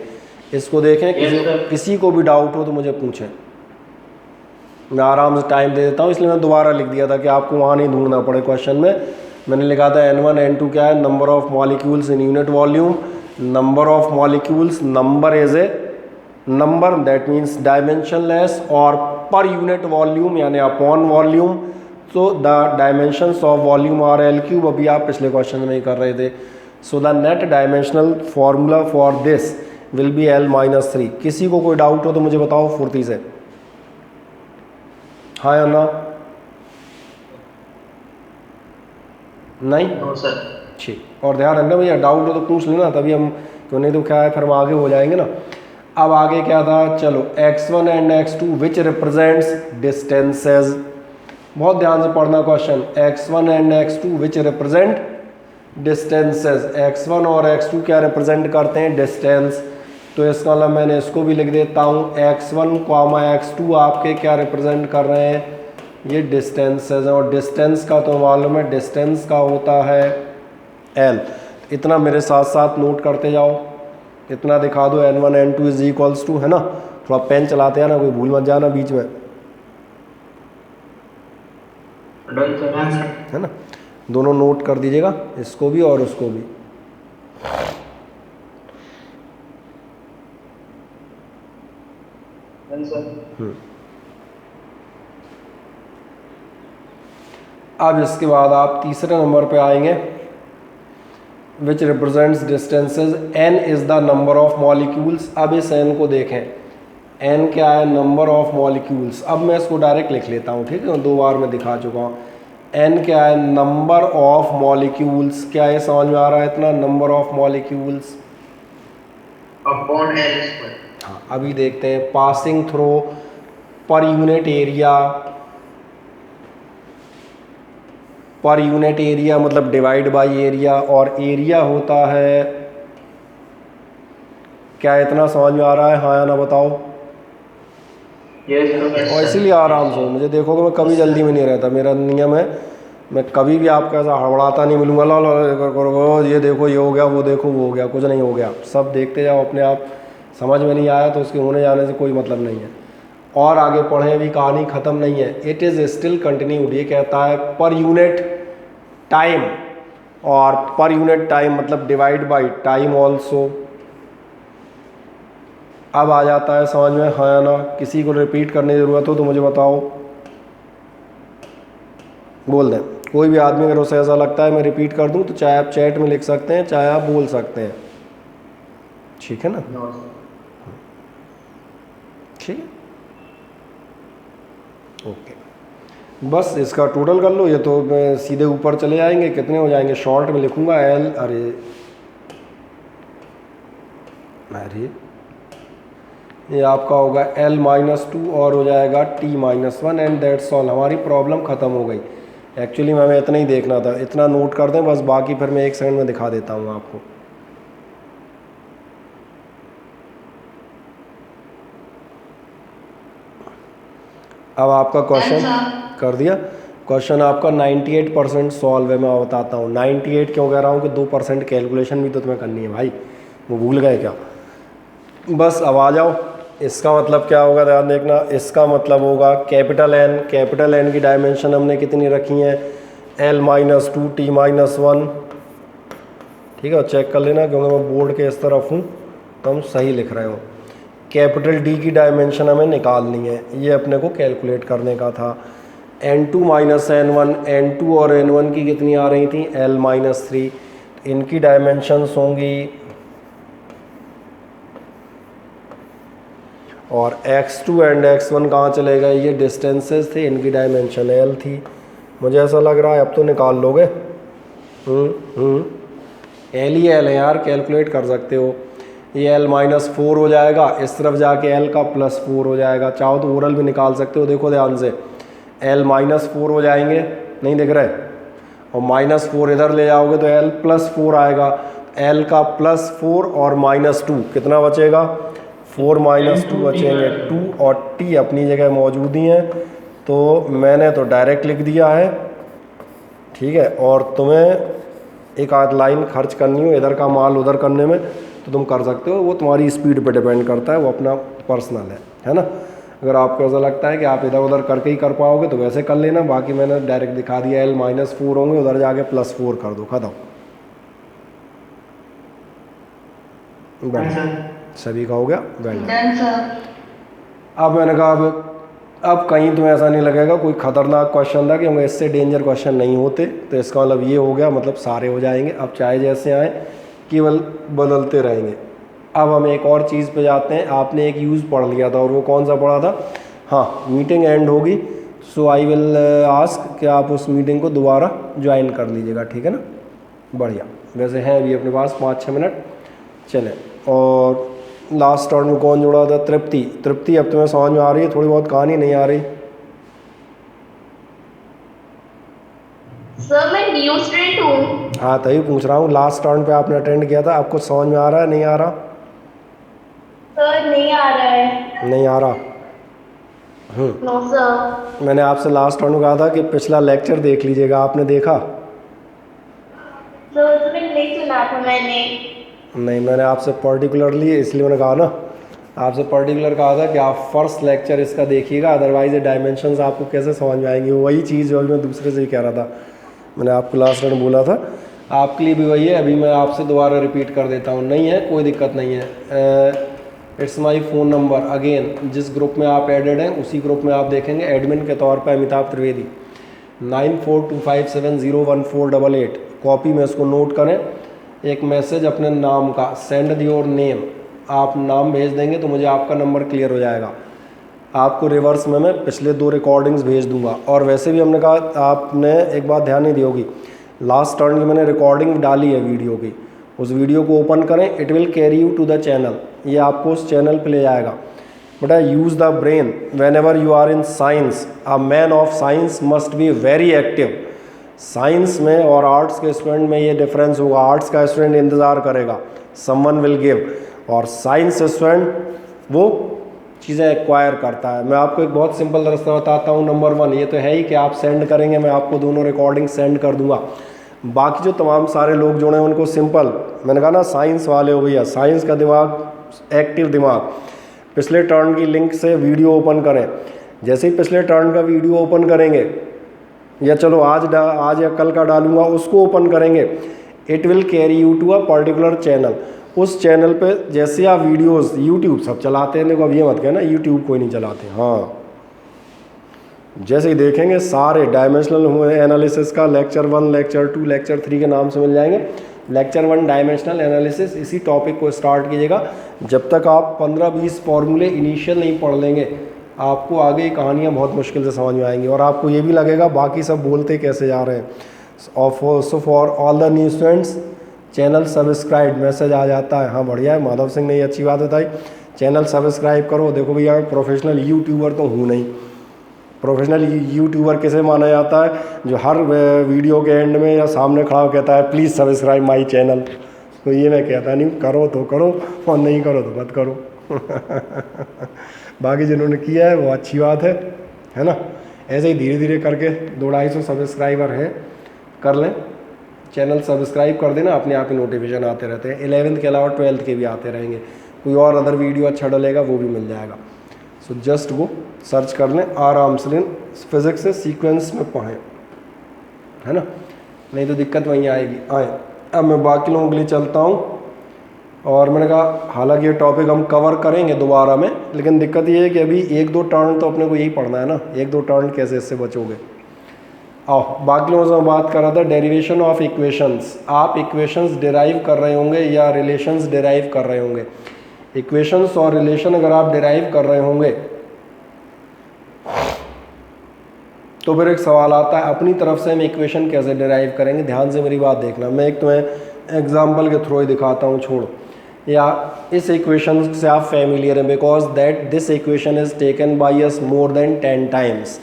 S1: इसको देखें, किसी को भी डाउट हो तो मुझे पूछें, मैं आराम से टाइम दे देता हूँ, इसलिए मैं दोबारा लिख दिया था कि आपको वहाँ नहीं ढूंढना पड़े। क्वेश्चन में मैंने लिखा था N1 N2 क्या है, number of molecules in unit volume. Number of molecules, number is a number that means dimensionless, और पर यूनिट वॉल्यूम यानी अपॉन वॉल्यूम, तो the dimensions of volume are L3। अभी आप पिछले क्वेश्चन में ही कर रहे थे। So the net dimensional formula for this will B L-3। किसी को कोई डाउट हो तो मुझे बताओ फुर्ती से, हाँ या ना? नहीं?
S2: No sir.
S1: ठीक, और ध्यान रखना भैया, डाउट हो तो पूछ लेना, तभी हम, क्यों नहीं तो क्या है फिर हम आगे हो जाएंगे ना। अब आगे क्या था, चलो x1 and x2 which represents distances. बहुत ध्यान से पढ़ना question, x1 and x2 which represent distances. x1 और x2 क्या रिप्रेजेंट करते हैं, डिस्टेंस। तो इसका मतलब मैंने इसको भी लिख देता हूँ, x1, x2 आपके क्या रिप्रेजेंट कर रहे हैं, ये डिस्टेंसेस हैं। और डिस्टेंस का तो मालूम है, डिस्टेंस का होता है L। इतना मेरे साथ साथ नोट करते जाओ, इतना दिखा दो, N1 N2 is equals to, है ना, थोड़ा पेन चलाते हैं ना, कोई भूल मत जाना बीच में, है ना। दोनों नोट कर दीजिएगा, इसको भी और उसको भी। अब इसके बाद आप तीसरे नंबर पे आएंगे, विच represents distances. n is the number of molecules. अब इस n को देखें, n क्या है, नंबर ऑफ मॉलिक्यूल्स। अब मैं इसको डायरेक्ट लिख लेता हूँ, ठीक है, 2 बार मैं दिखा चुका हूँ। n क्या है, नंबर ऑफ मॉलिक्यूल्स। क्या ये समझ में आ रहा है इतना, number of molecules
S2: upon L square.
S1: हाँ, अभी देखते हैं, passing through per unit area. Per unit area मतलब डिवाइड बाय एरिया, और एरिया होता है, क्या इतना समझ में आ रहा है, हाँ या ना बताओ। और इसीलिए आराम से मुझे देखोगे, मैं कभी जल्दी में नहीं रहता, मेरा नियम है, मैं कभी भी आपका ऐसा हड़बड़ाता नहीं मिलूंगा, ला ये देखो ये हो गया, वो देखो वो हो गया, कुछ नहीं हो गया, सब देखते जाओ अपने आप। समझ में नहीं आया तो उसके होने जाने से कोई मतलब नहीं है। और आगे पढ़ें, अभी कहानी ख़त्म नहीं है, इट इज़ स्टिल कंटिन्यूड। ये कहता है पर यूनिट टाइम, और पर यूनिट टाइम मतलब डिवाइड बाय टाइम ऑल्सो। अब आ जाता है समझ में, हाँ या ना। किसी को रिपीट करने की ज़रूरत हो तो मुझे बताओ, बोल दें। कोई भी आदमी अगर उसे ऐसा लगता है मैं रिपीट कर दूं तो चाहे आप चैट में लिख सकते हैं, चाहे आप बोल सकते हैं, ठीक है ना। ठीक है, ओके, बस इसका टोटल कर लो। ये तो मैं सीधे ऊपर चले जाएंगे, कितने हो जाएंगे, शॉर्ट में लिखूंगा L, अरे ये आपका होगा L-2 और हो जाएगा T-1 एंड दैट्स ऑल। हमारी प्रॉब्लम ख़त्म हो गई। एक्चुअली हमें इतना ही देखना था, इतना नोट कर दें बस, बाकी फिर मैं 1 सेकंड में दिखा देता हूँ आपको। अब आपका क्वेश्चन कर दिया, क्वेश्चन आपका 98% सॉल्व है। मैं बताता हूँ 98 क्यों कह रहा हूँ कि 2% कैलकुलेशन भी तो तुम्हें करनी है भाई, वो भूल गए क्या। बस अब आ जाओ, इसका मतलब क्या होगा ध्यान देखना। इसका मतलब होगा कैपिटल N की डायमेंशन हमने कितनी रखी हैं, L-2 T-1। ठीक है, और चेक कर लेना क्योंकि मैं बोर्ड के इस तरफ हूँ तो हम सही लिख रहे हो। कैपिटल D की डायमेंशन हमें निकालनी है, ये अपने को कैलकुलेट करने का था। N2 - N1, N2 और N1 की कितनी आ रही थी, L-3। इनकी डायमेंशंस होंगी, और x2 एंड x1 कहाँ चले गए, ये डिस्टेंसेस थे, इनकी डायमेंशन L थी। मुझे ऐसा लग रहा है अब तो निकाल लोगे। L ही L है यार, कैलकुलेट कर सकते हो। ये L-4 हो जाएगा, इस तरफ जाके L का +4 हो जाएगा। चाहो तो ओरल भी निकाल सकते हो, देखो ध्यान से, L-4 हो जाएंगे, नहीं दिख रहे, और -4 इधर ले जाओगे तो L+4 आएगा। L का +4 और -2 कितना बचेगा? 4 - 2 बचेंगे 2 और T अपनी जगह मौजूद ही हैं, तो मैंने तो डायरेक्ट लिख दिया है, ठीक है। और तुम्हें एक आध लाइन खर्च करनी हो इधर का माल उधर करने में तो तुम कर सकते हो, वो तुम्हारी स्पीड पे डिपेंड करता है, वो अपना पर्सनल है ना। अगर आपको ऐसा लगता है कि आप इधर उधर करके ही कर पाओगे तो वैसे कर लेना, बाकी मैंने डायरेक्ट दिखा दिया L -4 होंगे, उधर जाके +4 कर दो, खत्म। सभी का हो गया, वेल। अब मैंने कहा अब कहीं तुम्हें ऐसा नहीं लगेगा कोई खतरनाक क्वेश्चन था कि हमें इससे डेंजर क्वेश्चन नहीं होते, तो इसका मतलब ये हो गया, मतलब सारे हो जाएंगे। अब चाहे जैसे आए केवल बदलते रहेंगे। अब हम एक और चीज़ पे जाते हैं। आपने एक यूज़ पढ़ लिया था और वो कौन सा पढ़ा था? हाँ, मीटिंग एंड होगी, सो आई विल आस्क कि आप उस मीटिंग को दोबारा ज्वाइन कर लीजिएगा, ठीक है ना। बढ़िया, वैसे हैं अभी अपने पास 5-6 मिनट, चलें। और लास्ट टर्न में कौन जुड़ा था? तृप्ति। तृप्ति, अब तुम्हें समझ में आ रही है? थोड़ी बहुत कहानी नहीं आ रही?
S4: सर मैं न्यू स्टूडेंट हूँ।
S1: हाँ, तभी पूछ रहा हूँ, लास्ट टर्न पे आपने अटेंड किया था, आपको समझ में आ रहा है नहीं आ रहा?
S4: सर नहीं आ रहा है।
S1: नहीं आ रहा?
S4: No sir.
S1: मैंने आपसे लास्ट टर्न में कहा था कि पिछला लेक्चर देख लीजिएगा, आपने देखा?
S4: सर उसमें नहीं सुना था मैंने।
S1: नहीं, मैंने आपसे पर्टिकुलरली इसलिए मैंने कहा ना, आपसे पर्टिकुलर कहा था कि आप फर्स्ट लेक्चर इसका देखिएगा, अदरवाइज ये डायमेंशंस आपको कैसे समझ में आएंगी। वही चीज़ जो मैं दूसरे से ही कह रहा था, मैंने आपको लास्ट टाइम बोला था, आपके लिए भी वही है। अभी मैं आपसे दोबारा रिपीट कर देता हूँ, नहीं है कोई दिक्कत नहीं है। It's my phone number again, जिस ग्रुप में आप एडेड हैं उसी ग्रुप में आप देखेंगे एडमिन के तौर पर अमिताभ त्रिवेदी, 9425701488। कॉपी में इसको नोट करें। एक मैसेज अपने नाम का, सेंड योर नेम, आप नाम भेज देंगे तो मुझे आपका नंबर क्लियर हो जाएगा। आपको रिवर्स में मैं पिछले 2 रिकॉर्डिंग्स भेज दूंगा। और वैसे भी हमने कहा, आपने एक बात ध्यान नहीं दी होगी, लास्ट टर्न की मैंने रिकॉर्डिंग डाली है वीडियो की, उस वीडियो को ओपन करें, it will carry you to the channel, ये आपको उस चैनल पे ले जाएगा। बेटा, use the brain whenever you are in science. A man of science must be very active. Science में और आर्ट्स के स्टूडेंट में ये डिफरेंस होगा, आर्ट्स का स्टूडेंट इंतज़ार करेगा, समवन विल गिव, और साइंस स्टूडेंट वो चीज़ें एक्वायर करता है। मैं आपको एक बहुत सिंपल रास्ता बताता हूँ। नंबर 1 ये तो है ही कि आप सेंड करेंगे, मैं आपको दोनों रिकॉर्डिंग सेंड कर दूंगा। बाकी जो तमाम सारे लोग जुड़े हैं उनको सिंपल, मैंने कहा ना साइंस वाले हो भैया, साइंस का दिमाग, एक्टिव दिमाग, पिछले टर्न की लिंक से वीडियो ओपन करें। जैसे ही पिछले टर्न का वीडियो ओपन करेंगे, या चलो आज या कल का डालूंगा, उसको ओपन करेंगे, it will carry you to a particular channel. उस चैनल पे जैसे आप वीडियोस, यूट्यूब सब चलाते हैं, देखो अब ये मत कहना यूट्यूब कोई नहीं चलाते, हाँ, जैसे ही देखेंगे सारे डायमेंशनल एनालिसिस का लेक्चर 1, लेक्चर 2, लेक्चर 3 के नाम से मिल जाएंगे। लेक्चर 1 डायमेंशनल एनालिसिस, इसी टॉपिक को स्टार्ट कीजिएगा। जब तक आप 15-20 फॉर्मूले इनिशियल नहीं पढ़ लेंगे, आपको आगे कहानियाँ बहुत मुश्किल से समझ में आएंगी, और आपको ये भी लगेगा बाकी सब बोलते कैसे जा रहे हैं। So for all the new students, channel subscribe, message आ जाता है, हाँ बढ़िया है, माधव सिंह ने ये अच्छी बात बताई, चैनल सब्सक्राइब करो। देखो भैया, मैं प्रोफेशनल यूट्यूबर तो हूँ नहीं। प्रोफेशनल यूट्यूबर किसे माना जाता है? जो हर वीडियो के एंड में या सामने खड़ा हो कहता है प्लीज़ सब्सक्राइब माई चैनल। तो ये मैं कहता नहीं, करो तो करो और नहीं करो तो मत करो। बाकी जिन्होंने किया है वो अच्छी बात है ना। ऐसे ही धीरे धीरे करके 200-250 सब्सक्राइबर हैं, कर लें, चैनल सब्सक्राइब कर देना, अपने आप ही नोटिफिकेशन आते रहते हैं। 11th के अलावा 12th के भी आते रहेंगे, कोई और अदर वीडियो अच्छा डलेगा वो भी मिल जाएगा। सो जस्ट गो सर्च कर लें, आराम से लें, फिज़िक्स से सीक्वेंस में पढ़ें, है ना, नहीं तो दिक्कत वहीं आएगी। अब मैं बाकी लोगों के लिए चलता हूँ। और मैंने कहा हालांकि ये टॉपिक हम कवर करेंगे दोबारा में, लेकिन दिक्कत ये है कि अभी 1-2 टर्न तो अपने को यही पढ़ना है ना, 1-2 टर्न कैसे इससे बचोगे। आओ बाकी लोगों से मैं बात कर रहा था डेरिवेशन ऑफ इक्वेशंस। आप इक्वेशंस डिराइव कर रहे होंगे या रिलेशंस डिराइव कर रहे होंगे। इक्वेशंस और रिलेशन अगर आप डिराइव कर रहे होंगे तो फिर एक सवाल आता है अपनी तरफ से हम इक्वेशन कैसे डिराइव करेंगे। ध्यान से मेरी बात देखना, मैं एक तुम्हें एग्जाम्पल के थ्रू ही दिखाता हूँ, छोड़ो, या इस इक्वेशन से आप फैमिलियर हैं because that this equation is taken by us more than 10 times.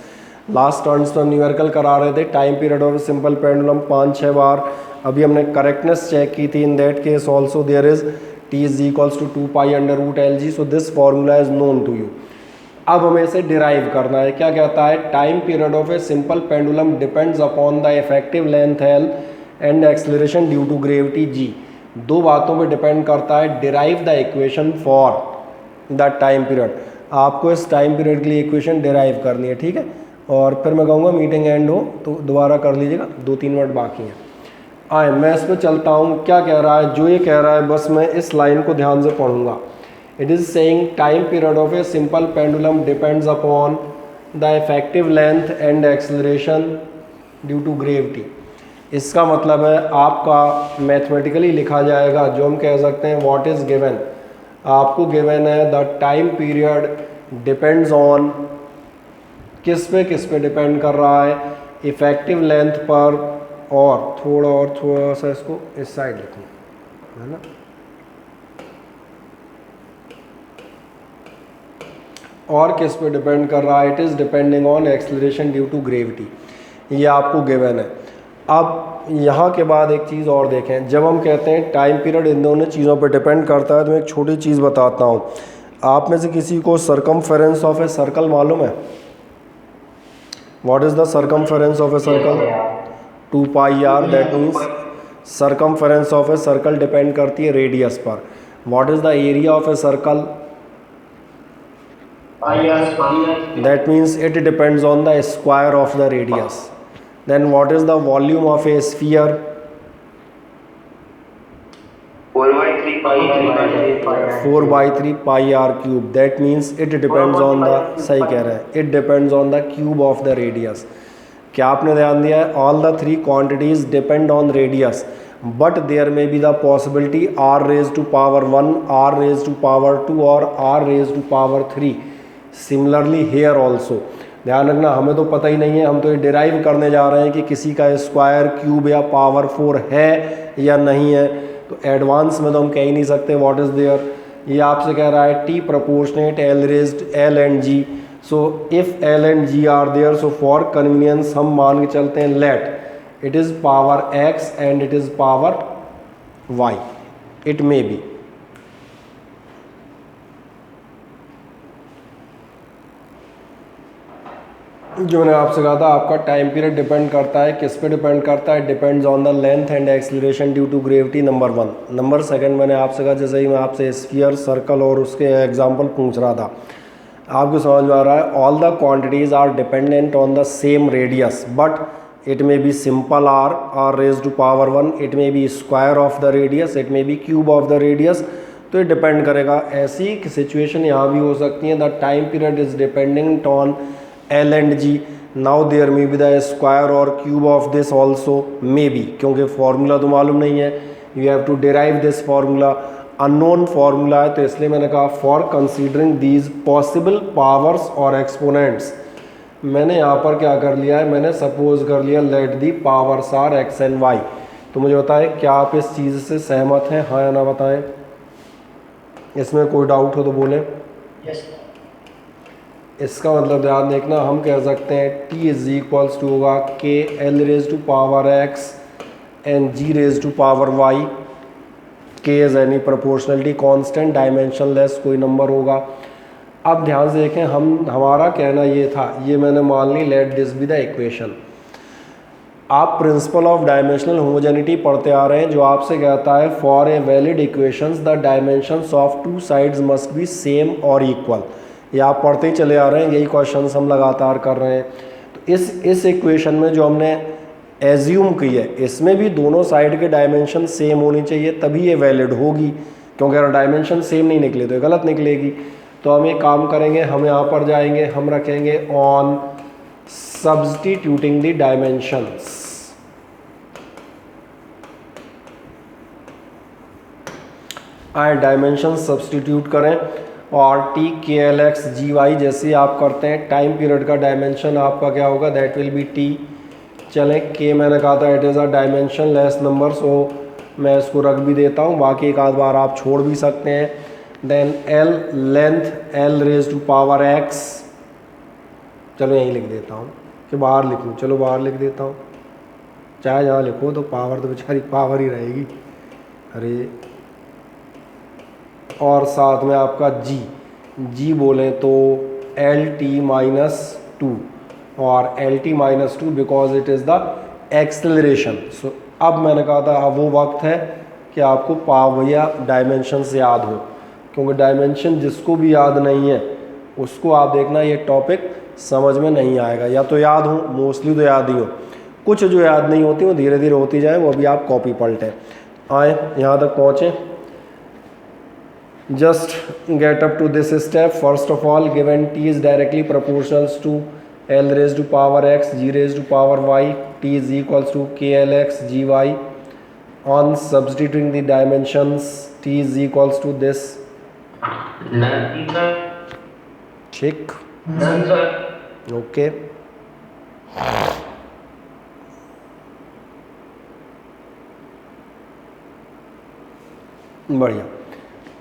S1: Last turns में हम न्यूमेरिकल करा रहे थे, time period of simple pendulum 5-6 बार। अभी हमने करेक्टनेस चेक की थी, in that case also there is T is equals to 2 pi under root L G, so this formula is known to you. अब हमें इसे डिराइव करना है। क्या कहता है, time period of a simple pendulum depends upon the effective length L and acceleration due to gravity G. दो बातों पे डिपेंड करता है। Derive the equation for the time period, आपको इस टाइम पीरियड के लिए इक्वेशन डिराइव करनी है, ठीक है। और फिर मैं कहूँगा मीटिंग एंड हो तो दोबारा कर लीजिएगा, 2-3 मिनट बाकी हैं। आए मैं इस पर चलता हूँ। क्या कह रहा है, जो ये कह रहा है बस मैं इस लाइन को ध्यान से पढ़ूंगा। It is saying time period of a simple pendulum depends upon the effective length and acceleration due to gravity. इसका मतलब है आपका मैथमेटिकली लिखा जाएगा, जो हम कह सकते हैं व्हाट इज़ गिवन, आपको गिवन है the time period depends on, किस पे डिपेंड कर रहा है, इफेक्टिव लेंथ पर, और थोड़ा सा इसको इस साइड लिखूँ, है ना, और किस पे डिपेंड कर रहा है, it is depending on acceleration due to gravity. ये आपको गिवन है। अब यहाँ के बाद एक चीज़ और देखें, जब हम कहते हैं टाइम पीरियड इन दोनों चीज़ों पे डिपेंड करता है, तो मैं एक छोटी चीज़ बताता हूँ। आप में से किसी को सरकमफेरेंस ऑफ ए सर्कल मालूम है? What is the circumference of a circle? 2 pi R. That means circumference of a circle depend करती है रेडियस पर। What is the area of a circle? That means it depends on the square of the radius. Then what is the volume of a sphere?
S2: 4/3 pi r.
S1: 4/3 pi r cube. That means it depends on the, सही कह रहे हैं, it depends on the cube of the radius. क्या आपने ध्यान दिया है? All the three quantities depend on radius, but there may be the possibility r raised to power 1, r raised to power 2 और r raised to power 3. Similarly here also. ध्यान रखना, हमें तो पता ही नहीं है, हम तो ये डिराइव करने जा रहे हैं कि किसी का स्क्वायर, क्यूब या पावर 4 है या नहीं है। तो एडवांस में तो हम कह ही नहीं सकते व्हाट इज़ देयर। ये आपसे कह रहा है T proportionate L raised L and G. So if L and G are there, so for convenience हम मान के चलते हैं let it is power X and it is power Y, it may be. जो मैंने आपसे कहा था, आपका टाइम पीरियड डिपेंड करता है, किस पे डिपेंड करता है, depends on the length and acceleration due to gravity, number 1। Number 2 मैंने आपसे कहा, जैसे ही मैं आपसे स्फीयर, सर्कल और उसके एग्जांपल पूछ रहा था, आपको समझ में आ रहा है, all the quantities are dependent on the same radius, but it may be simple R raised to power 1, it may be square of the radius, it may be cube of the radius. तो ये depend करेगा। ऐसी situation यहाँ भी हो सकती है, the time period is dependent on L and G. Now there may be the square or cube of this also, maybe, क्योंकि फार्मूला तो मालूम नहीं है, you have to derive this formula, unknown formula है, तो इसलिए मैंने कहा for considering these possible powers or exponents, मैंने यहाँ पर क्या कर लिया है, मैंने सपोज कर लिया let the powers are x and y। तो मुझे बताएं, क्या आप इस चीज़ से सहमत हैं, हाँ या ना बताएं। इसमें कोई डाउट हो तो बोलें। इसका मतलब ध्यान देखना, हम कह सकते हैं t इज इक्वल्स टू होगा k l raise to power x and g raise to power y। k is any proportionality constant, dimensionless कोई नंबर होगा। अब ध्यान से देखें, हमारा कहना ये था, ये मैंने मान ली let this be the equation. आप प्रिंसिपल ऑफ डायमेंशनल होमोजेनिटी पढ़ते आ रहे हैं, जो आपसे कहता है for a valid equations the dimensions of two sides must be same और इक्वल। ये आप पढ़ते ही चले आ रहे हैं, यही क्वेश्चंस हम लगातार कर रहे हैं। तो इस इक्वेशन में जो हमने एज्यूम की है, इसमें भी दोनों साइड के डायमेंशन सेम होनी चाहिए, तभी ये वैलिड होगी, क्योंकि अगर डायमेंशन सेम नहीं निकले तो ये गलत निकलेगी। तो हम एक काम करेंगे, हम यहाँ पर जाएंगे, हम रखेंगे ऑन सब्स्टिट्यूटिंग द डायमेंशंस। आए डायमेंशन सब्स्टिट्यूट करें और टी के एल एक्स जी वाई जैसे आप करते हैं, टाइम पीरियड का डायमेंशन आपका क्या होगा, दैट विल बी टी। चलें, के मैंने कहा था it is a dimensionless number, so मैं इसको रख भी देता हूँ, बाकी एक आध बार आप छोड़ भी सकते हैं। Then L length L raise to power X, चलो यहीं लिख देता हूँ, कि बाहर लिखूँ? चलो बाहर लिख देता हूँ, चाहे जहाँ लिखो तो पावर तो बेचारी पावर ही रहेगी। अरे और साथ में आपका जी बोलें तो LT-2 और LT-2 because it is the acceleration. So अब मैंने कहा था अब वो वक्त है कि आपको पावर या डायमेंशंस याद हो, क्योंकि डायमेंशन जिसको भी याद नहीं है उसको आप देखना ये टॉपिक समझ में नहीं आएगा, या तो याद हो, मोस्टली तो याद ही हो, कुछ जो याद नहीं होती वो धीरे धीरे होती जाए, वो भी आप कॉपी पलटें। आए यहाँ तक पहुँचें, just get up to this step. First of all, given t is directly proportional to l raised to power x, g raised to power y, t is equals to klx gy. On substituting the dimensions, t is equals to this.
S2: None, sir.
S1: Check.
S2: None, sir.
S1: Okay. बढ़िया।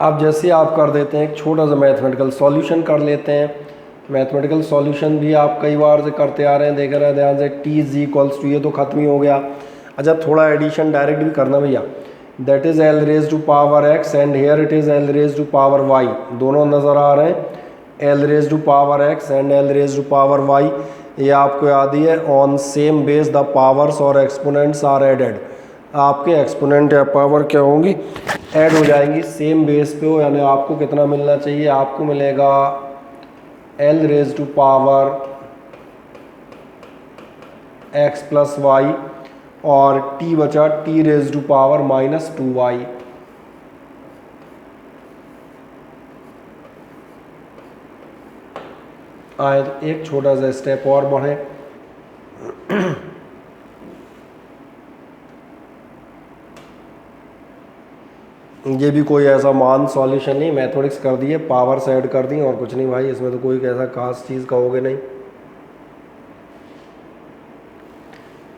S1: अब जैसे आप कर देते हैं एक छोटा सा मैथमेटिकल सॉल्यूशन कर लेते हैं। मैथमेटिकल सॉल्यूशन भी आप कई बार से करते आ रहे हैं, देख रहे हैं ध्यान से। t इज इक्वल्स टू, ये तो खत्म ही हो गया। अच्छा थोड़ा एडिशन डायरेक्ट भी करना भैया, that is l raise to power x and here it is l raise to power y, दोनों नज़र आ रहे हैं। l raise to power x and l raise to power y, ये आपको याद ही है। On same base the powers और एक्सपोनेंट्स आर एडेड, आपके एक्सपोनेंट या पावर क्या होंगी, ऐड हो जाएंगी सेम बेस पे हो। यानी आपको कितना मिलना चाहिए, आपको मिलेगा l raise to power x plus y और t बचा t raise to power minus 2y। आए तो एक छोटा सा स्टेप और बढ़े। ये भी कोई ऐसा मान सॉल्यूशन नहीं, मैथमेटिक्स कर दिए, पावर से ऐड कर दी और कुछ नहीं भाई, इसमें तो कोई ऐसा खास चीज़ कहोगे नहीं।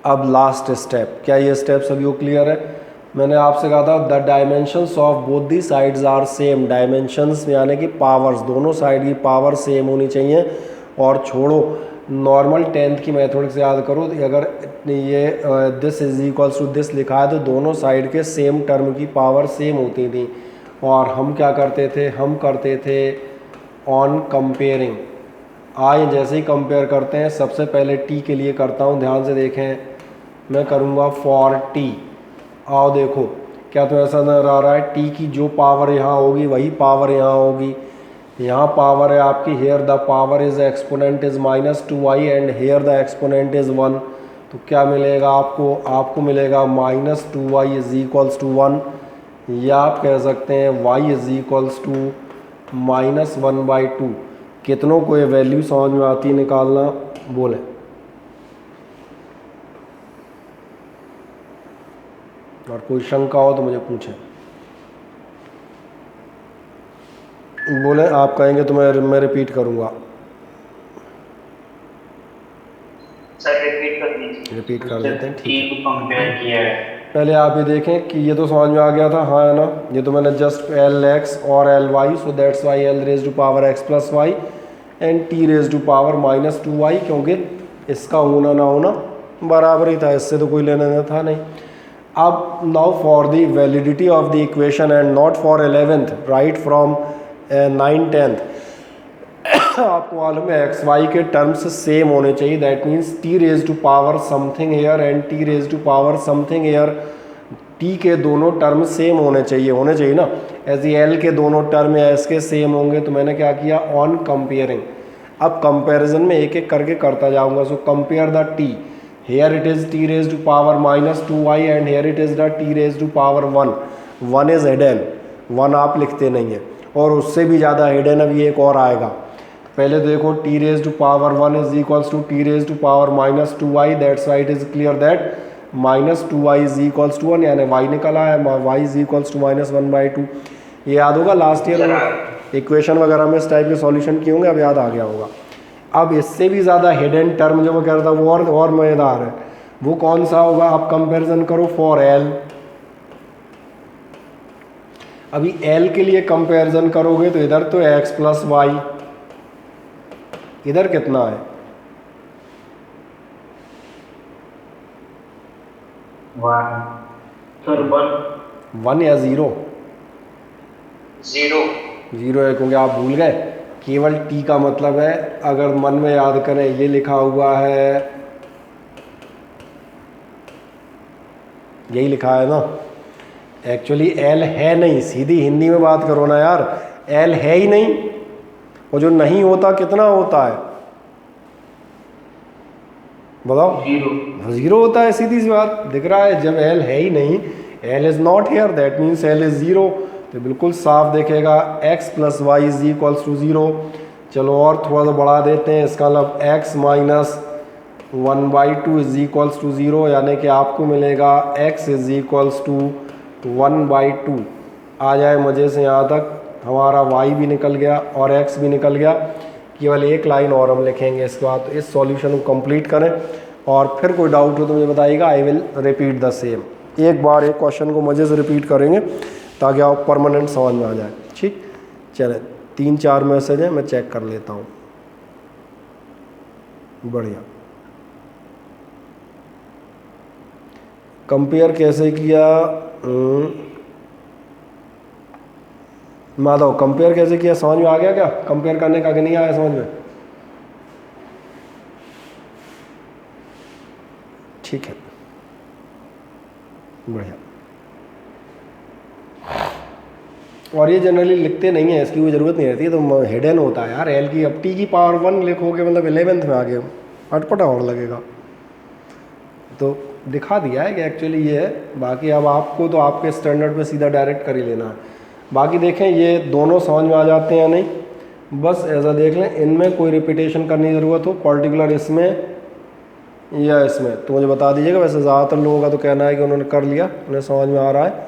S1: अब लास्ट स्टेप, क्या ये स्टेप सभी को क्लियर है? मैंने आपसे कहा था the dimensions of both the sides are same, dimensions यानी कि पावर्स, दोनों साइड की पावर सेम होनी चाहिए। और छोड़ो नॉर्मल 10th की मैथमेटिक्स याद करो, अगर ये this is equals to this लिखा है तो दोनों साइड के सेम टर्म की पावर सेम होती थी। और हम क्या करते थे, हम करते थे ऑन कंपेयरिंग। आए जैसे ही कंपेयर करते हैं, सबसे पहले टी के लिए करता हूँ, ध्यान से देखें, मैं करूँगा फॉर टी। आओ देखो क्या तो ऐसा नजर आ रहा है, टी की जो पावर यहाँ होगी वही पावर यहाँ होगी। यहाँ पावर है आपकी, here the power is exponent is minus 2y and here the exponent is 1, तो क्या मिलेगा आपको, आपको मिलेगा minus 2y is equals to 1, या आप कह सकते हैं y is equals to minus 1/2। कितनों को ये वैल्यू समझ में आती है निकालना, बोलें। और कोई शंका हो तो मुझे पूछें, बोले। आप कहेंगे तो मैं रिपीट करूँगा।
S2: सर रिपीट कर दीजिए।
S1: रिपीट कर देते हैं, ठीक है।
S2: कंपेयर किया है,
S1: पहले आप ये देखें कि ये तो समझ में आ गया था, हाँ है ना। ये तो मैंने जस्ट LX और LY, so that's why L raise to power x plus y and T raise to power minus 2y, क्योंकि इसका होना ना होना बराबर ही था, इससे तो कोई लेना देना था नहीं। अब now for the validity of the equation and not for 11th, right from 9-10th, आपको मालूम है एक्स वाई के टर्म्स सेम होने चाहिए। That means t raise to power something here and t raise to power something here, t के दोनों term same होने चाहिए ना। ऐसे एल के दोनों टर्म या एस के सेम होंगे। तो मैंने क्या किया, ऑन कंपेयरिंग। अब कंपैरिजन में एक एक करके करता जाऊंगा। So compare the t, here it is t raise to power minus 2y and here it is the t raise to power 1। 1 is hidden, 1 आप लिखते नहीं है, और उससे भी ज़्यादा हिडन अभी एक और आएगा। पहले देखो t raise to power 1 is equals to t raise to power minus 2y, that's why it is clear that minus 2y is equals to 1, यानी y निकला है, y is equals to minus 1/2। ये याद होगा, लास्ट ईयर इक्वेशन वगैरह में इस type के सॉल्यूशन किए होंगे, अब याद आ गया होगा। अब इससे भी ज़्यादा हिडन टर्म जो मैं कह रहा था वो और मज़ेदार है, वो कौन सा होगा? आप कंपेरिजन करो फॉर एल। अभी एल के लिए कंपेरिजन करोगे तो इधर तो x प्लस वाई, इधर कितना है
S2: वन सर वन
S1: 1 या 0?
S2: जीरो
S1: 0 है क्योंकि आप भूल गए। केवल टी का मतलब है, अगर मन में याद करें, ये लिखा हुआ है, यही लिखा है ना। एक्चुअली एल है नहीं, सीधी हिंदी में बात करो ना यार, एल है ही नहीं। और जो नहीं होता कितना होता है बताओ?
S2: जीरो
S1: 0 होता है, सीधी सी बात। दिख रहा है, जब एल है ही नहीं, L is not here, that means L is 0। तो बिल्कुल साफ देखेगा x + y = 0। चलो और थोड़ा सा बढ़ा देते हैं, इसका मतलब x - 1/2 = 0, यानी कि आपको मिलेगा x = 1/2। आ जाए मज़े से यहाँ तक, हमारा y भी निकल गया और x भी निकल गया। केवल एक लाइन और हम लिखेंगे इसके बाद। तो इस सॉल्यूशन को कंप्लीट करें और फिर कोई डाउट हो तो मुझे बताइएगा। I will repeat the same. एक बार एक क्वेश्चन को मज़े से रिपीट करेंगे ताकि आप परमानेंट समझ में आ जाए। ठीक, चलें। 3-4 मैसेज हैं, मैं चेक कर लेता हूँ। बढ़िया। कंपेयर कैसे किया? माधव, कंपेयर कैसे किया समझ में आ गया क्या? कंपेयर करने का कि नहीं आया समझ में? ठीक है, बढ़िया। और ये जनरली लिखते नहीं है, इसकी कोई ज़रूरत नहीं रहती है, तो हिडन होता है यार। एल की अब टी की पावर 1 लिखोगे मतलब 11th में आ गए, अटपटा और लगेगा। तो दिखा दिया है कि एक्चुअली ये है। बाकी अब आपको तो आपके स्टैंडर्ड पे सीधा डायरेक्ट कर ही लेना है। बाकी देखें, ये दोनों समझ में आ जाते हैं या नहीं, बस ऐसा देख लें। इनमें कोई रिपीटेशन करने की ज़रूरत हो, पर्टिकुलर इसमें या इसमें, तो मुझे बता दीजिएगा। वैसे ज़्यादातर लोगों का तो कहना है कि उन्होंने कर लिया, उन्हें समझ में आ रहा है।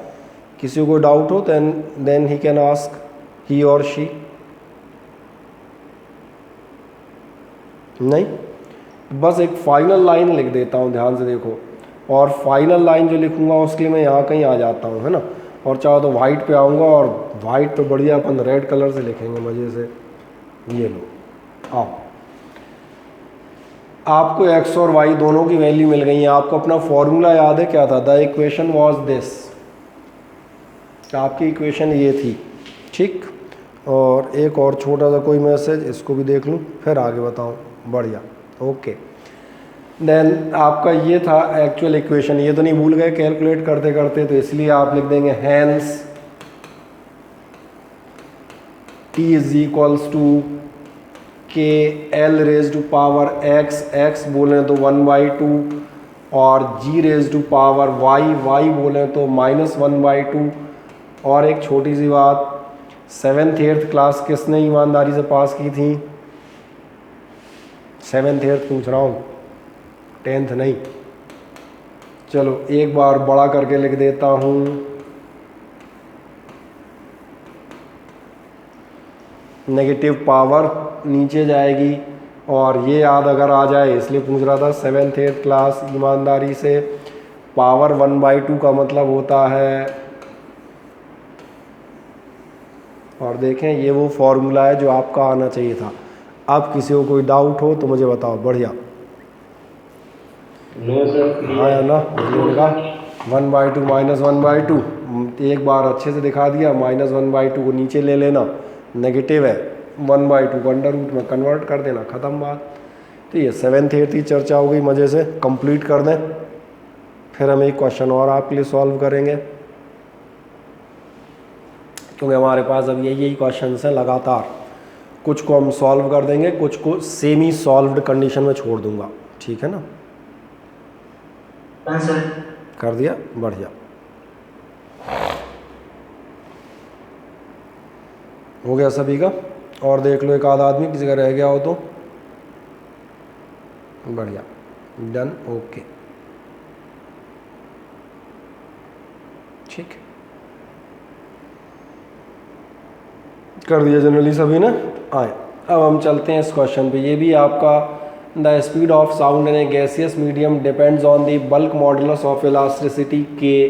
S1: किसी को डाउट हो देन ही कैन आस्क, ही और शी। नहीं, बस एक फाइनल लाइन लिख देता हूँ, ध्यान से देखो। और फाइनल लाइन जो लिखूंगा उसके लिए मैं यहाँ कहीं आ जाता हूँ, है ना। और चाहो तो वाइट पे आऊँगा और वाइट पे बढ़िया अपन रेड कलर से लिखेंगे मज़े से। ये लो, आओ। आपको x और y दोनों की वैल्यू मिल गई है। आपको अपना फॉर्मूला याद है क्या था? The equation was this. आपकी इक्वेशन ये थी, ठीक। और एक और छोटा सा कोई मैसेज, इसको भी देख लूँ फिर आगे बताऊँ। बढ़िया, ओके। देन आपका ये था एक्चुअल इक्वेशन, ये तो नहीं भूल गए कैलकुलेट करते करते, तो इसलिए आप लिख देंगे hence t = k l⁻x, x बोलें तो 1/2, और g⁻y बोलें तो -1/2। और एक छोटी सी बात, 7th 8th क्लास किसने ईमानदारी से पास की थी? 7th 8th पूछ रहा हूँ, 10th नहीं। चलो एक बार बड़ा करके लिख देता हूँ। नेगेटिव पावर नीचे जाएगी, और ये याद अगर आ जाए इसलिए पूछ रहा था। 7th 8th क्लास ईमानदारी से, पावर 1/2 का मतलब होता है। और देखें, ये वो फॉर्मूला है जो आपका आना चाहिए था। अब किसी को कोई डाउट हो तो मुझे बताओ। बढ़िया,
S2: नो सर,
S1: हाँ या ना? लिखा 1/2 -1/2, एक बार अच्छे से दिखा दिया। -1/2 को नीचे ले लेना, नेगेटिव है, 1/2 को अंडर रूट में कन्वर्ट कर देना, ख़त्म बात। तो ये 7th 8th की चर्चा हो गई, मज़े से कंप्लीट कर दें। फिर हम एक क्वेश्चन और आपके लिए सॉल्व करेंगे, क्योंकि हमारे पास अब यही क्वेश्चन हैं लगातार। कुछ को हम सॉल्व कर देंगे, कुछ को सेमी सॉल्व्ड कंडीशन में छोड़ दूंगा, ठीक है ना।
S2: सर
S1: कर दिया, बढ़िया। हो गया सभी का? और देख लो एक आधा आदमी किसी का रह गया हो तो। बढ़िया, डन, ओके, ठीक, कर दिया जनरली सभी ने। आए, अब हम चलते हैं इस क्वेश्चन पे। ये भी आपका, the speed of sound in a gaseous medium depends on the bulk modulus of elasticity के।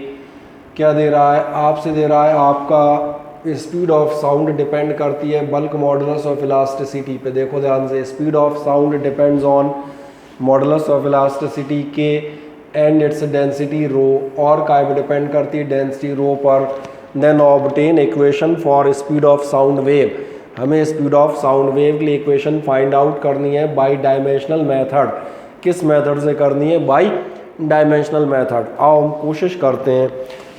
S1: क्या दे रहा है? आपसे दे रहा है आपका स्पीड ऑफ साउंड डिपेंड करती है बल्क मॉडुलस ऑफ इलास्टिसिटी पे। देखो ध्यान से, speed of sound depends on modulus of elasticity के एंड इट्स डेंसिटी रो, और काय पे डिपेंड करती है, डेंसिटी रो पर। Then obtain equation for speed of sound wave, हमें स्पीड ऑफ साउंड वेव के लिए इक्वेशन फाइंड आउट करनी है बाय डायमेंशनल मेथड। किस मेथड से करनी है? By dimensional method. आओ हम कोशिश करते हैं।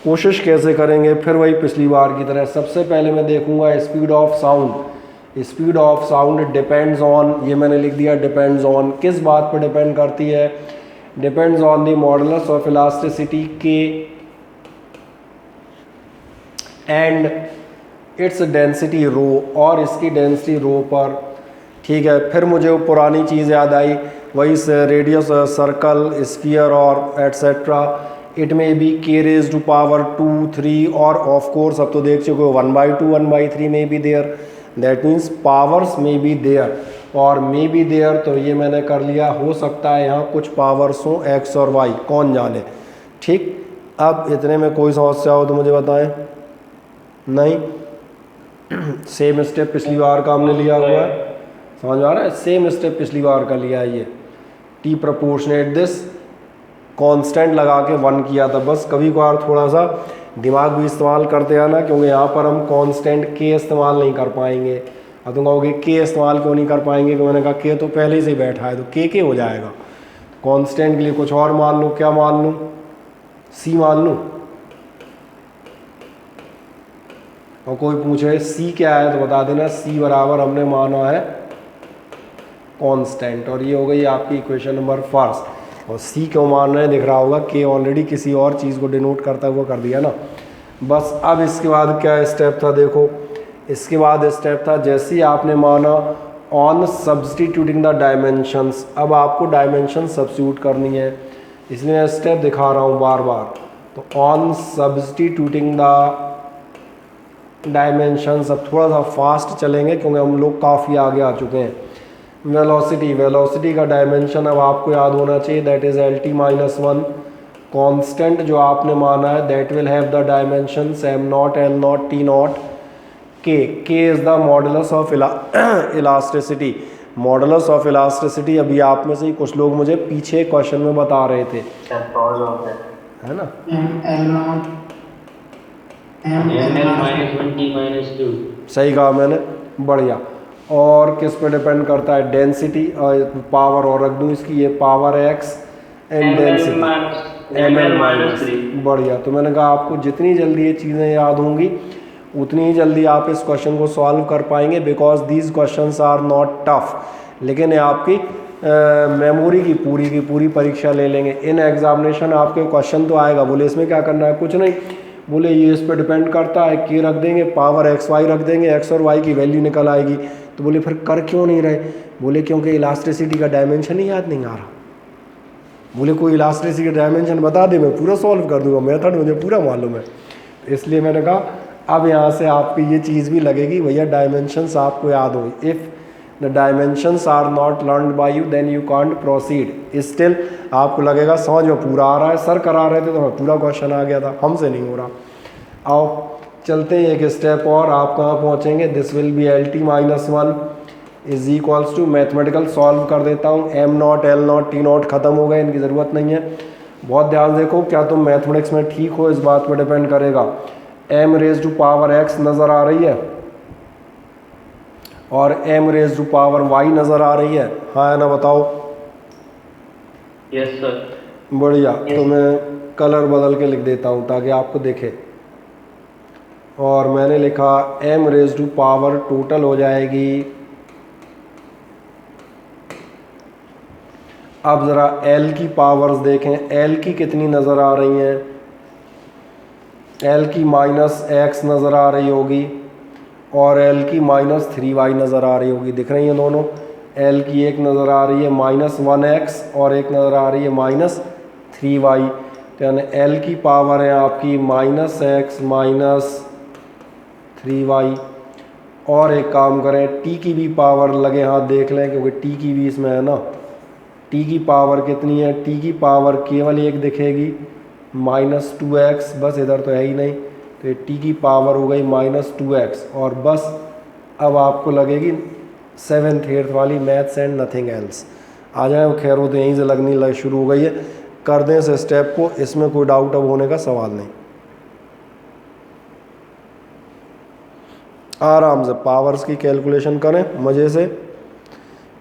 S1: कोशिश कैसे करेंगे? फिर वही पिछली बार की तरह। सबसे पहले मैं देखूंगा speed of sound. Speed of sound depends on, ये मैंने लिख दिया डिपेंड्स ऑन, किस बात पर डिपेंड करती है? Depends on the modulus of elasticity के एंड इट्स डेंसिटी रो, और इसकी डेंसिटी रो पर। ठीक है, फिर मुझे वो पुरानी चीज़ याद आई, वही रेडियस सर्कल स्फीयर और etcetera. It may be k raise to power 2 3, और ऑफ कोर्स अब तो देख चुके हो 1/2 1/3 may be there, that means powers may be there, और मे बी देयर तो ये मैंने कर लिया। हो सकता है यहाँ कुछ पावर्स हों x और y, कौन जाने। ठीक, अब इतने में कोई समस्या हो तो मुझे बताएं। नहीं, सेम स्टेप पिछली बार का हमने लिया हुआ है, समझ में आ रहा है? सेम स्टेप पिछली बार का लिया है ये। t प्रपोर्शनेट दिस कांस्टेंट लगा के 1 किया था। बस कभी कभार थोड़ा सा दिमाग भी इस्तेमाल करते हैं ना, क्योंकि यहाँ पर हम कांस्टेंट k इस्तेमाल नहीं कर पाएंगे। अब तुम कहोगे k इस्तेमाल क्यों नहीं कर पाएंगे? कि मैंने कहा k तो पहले से ही बैठा है, तो k हो जाएगा। कांस्टेंट के लिए कुछ और मान लूँ। क्या मान लूँ? c मान लूँ। और कोई पूछे c क्या है तो बता देना c बराबर हमने माना है कांस्टेंट, और ये हो गई आपकी इक्वेशन नंबर फर्स्ट। और c क्यों मान रहे हैं दिख रहा होगा, k ऑलरेडी किसी और चीज़ को डिनोट करता हुआ कर दिया ना। बस अब इसके बाद क्या स्टेप था? देखो, इसके बाद स्टेप था जैसे ही आपने माना ऑन सब्सटीट्यूटिंग द डायमेंशंस। अब आपको डायमेंशन सब्स्टिट्यूट करनी है, इसलिए मैं स्टेप दिखा रहा हूँ बार बार। तो ऑन सब्सटीट्यूटिंग द डायमेंशंस, अब थोड़ा सा फास्ट चलेंगे क्योंकि हम लोग काफ़ी आगे आ चुके हैं। वेलोसिटी, वेलोसिटी का डायमेंशन अब आपको याद होना चाहिए, दैट इज़ LT-1। कांस्टेंट जो आपने माना है that will have the dimensions m0 L0 T0 k। k is the modulus of elasticity. Modulus of elasticity अभी आप में से ही कुछ लोग मुझे पीछे क्वेश्चन में बता रहे थे, है ना? सही कहा मैंने, बढ़िया। और किस पे डिपेंड करता है? डेंसिटी और पावर, और रख दूँ इसकी ये power x and density ml-3। बढ़िया। तो मैंने कहा आपको जितनी जल्दी ये चीज़ें याद होंगी उतनी ही जल्दी आप इस क्वेश्चन को सॉल्व कर पाएंगे, because these questions are not tough. लेकिन ये आपकी मेमोरी की पूरी परीक्षा ले लेंगे। इन एग्जामिनेशन आपके क्वेश्चन तो आएगा, बोले इसमें क्या करना है? कुछ नहीं, बोले ये इस पर डिपेंड करता है, k रख देंगे, पावर x y रख देंगे, x और y की वैल्यू निकल आएगी। तो बोले फिर कर क्यों नहीं रहे? बोले क्योंकि इलास्टिसिटी का डायमेंशन ही याद नहीं आ रहा। बोले कोई इलास्टिसिटी का डायमेंशन बता दे, मैं पूरा सॉल्व कर दूंगा, मेथड मुझे पूरा मालूम है। इसलिए मैंने कहा अब यहाँ से आपकी ये चीज़ भी लगेगी, भैया डायमेंशंस आपको याद हो। If the dimensions are not learned by you then you can't proceed. Still आपको लगेगा समझ में पूरा आ रहा है, सर करा रहे थे तो हमें पूरा क्वेश्चन आ गया था, हमसे नहीं हो रहा। आओ चलते हैं एक स्टेप और, आप कहाँ पहुँचेंगे? This will be LT-1 is equals to, mathematical solve कर देता हूँ। m0 L0 T0 ख़त्म हो गए, इनकी ज़रूरत नहीं है। बहुत ध्यान देखो, क्या तुम मैथमेटिक्स में ठीक हो इस बात पर डिपेंड करेगा। m raise to power x नज़र आ रही है और m raise to power y नज़र आ रही है, हाँ है ना? बताओ।
S2: Yes sir.
S1: बढ़िया। तो मैं कलर बदल के लिख देता हूँ ताकि आपको दिखे। और मैंने लिखा m raise to power total हो जाएगी, अब ज़रा l की पावर्स देखें, l की कितनी नज़र आ रही हैं? l की -x नज़र आ रही होगी और l की -3y नज़र आ रही होगी, दिख रही हैं दोनों। l की एक नज़र आ रही है -1x और एक नज़र आ रही है -3y, तो यानी l की पावर है आपकी -x -3y। और एक काम करें, t की भी पावर लगे हाथ देख लें, क्योंकि t की भी इसमें है ना। t की पावर कितनी है? t की पावर केवल एक दिखेगी -2x, बस इधर तो है ही नहीं, तो ये t की पावर हो गई -2x। और बस अब आपको लगेगी 7th 8th वाली मैथ्स एंड नथिंग एल्स। आ जाए, खैर वो तो यहीं से लगनी शुरू हो गई है। कर दें इस स्टेप को, इसमें कोई डाउट अब होने का सवाल नहीं। आराम से पावर्स की कैलकुलेशन करें मज़े से।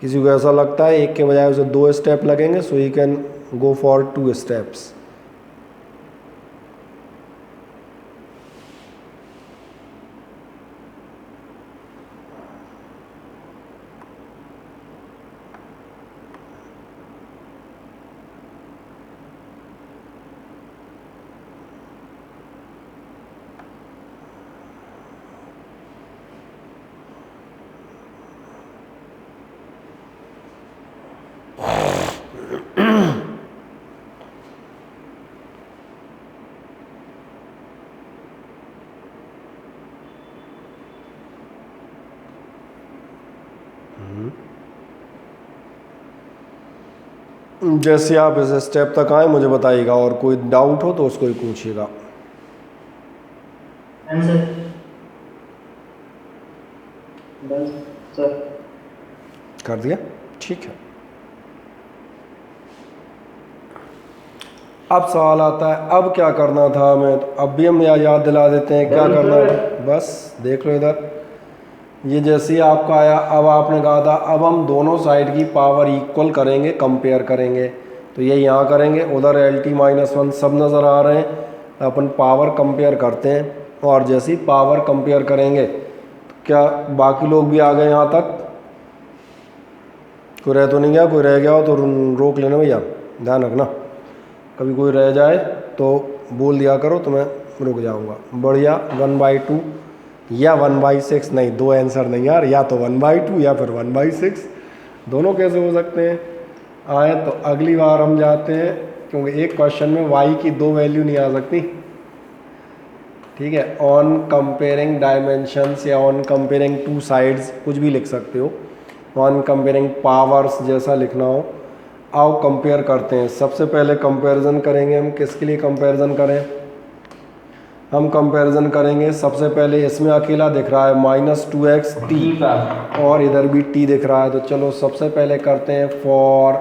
S1: किसी को ऐसा लगता है एक के बजाय उसे 2 स्टेप लगेंगे, so you can go for 2 steps. जैसे आप इस स्टेप तक आए मुझे बताइएगा, और कोई डाउट हो तो उसको ही पूछिएगा।
S2: आंसर बस सर
S1: कर दिया, ठीक है। अब सवाल आता है अब क्या करना था हमें, तो अब भी हम याद दिला देते हैं क्या करना था। बस देख लो इधर, ये जैसे ही आपका आया, अब आपने कहा था अब हम दोनों साइड की पावर इक्वल करेंगे, कंपेयर करेंगे। तो ये यहाँ करेंगे, उधर LT-1 सब नज़र आ रहे हैं, अपन पावर कंपेयर करते हैं। और जैसे ही पावर कंपेयर करेंगे तो क्या बाकी लोग भी आ गए यहाँ तक? कोई रह तो नहीं गया? कोई रह गया हो तो रोक लेना भैया, ध्यान रखना, कभी कोई रह जाए तो बोल दिया करो तो मैं रुक जाऊँगा। बढ़िया, 1/2 या 1/6, नहीं 2 आंसर नहीं यार, या तो 1/2 या फिर 1/6, दोनों कैसे हो सकते हैं? आए तो अगली बार हम जाते हैं, क्योंकि एक क्वेश्चन में y की 2 वैल्यू नहीं आ सकती, ठीक है। ऑन कंपेयरिंग डायमेंशंस या ऑन कंपेयरिंग 2 साइड्स कुछ भी लिख सकते हो, ऑन कंपेयरिंग पावर्स जैसा लिखना हो। आओ कंपेयर करते हैं। सबसे पहले कंपैरिजन करेंगे हम, किसके लिए कंपैरिजन करें? हम कंपैरिजन करेंगे सबसे पहले, इसमें अकेला दिख रहा है -2x t और इधर भी t दिख रहा है, तो चलो सबसे पहले करते हैं फॉर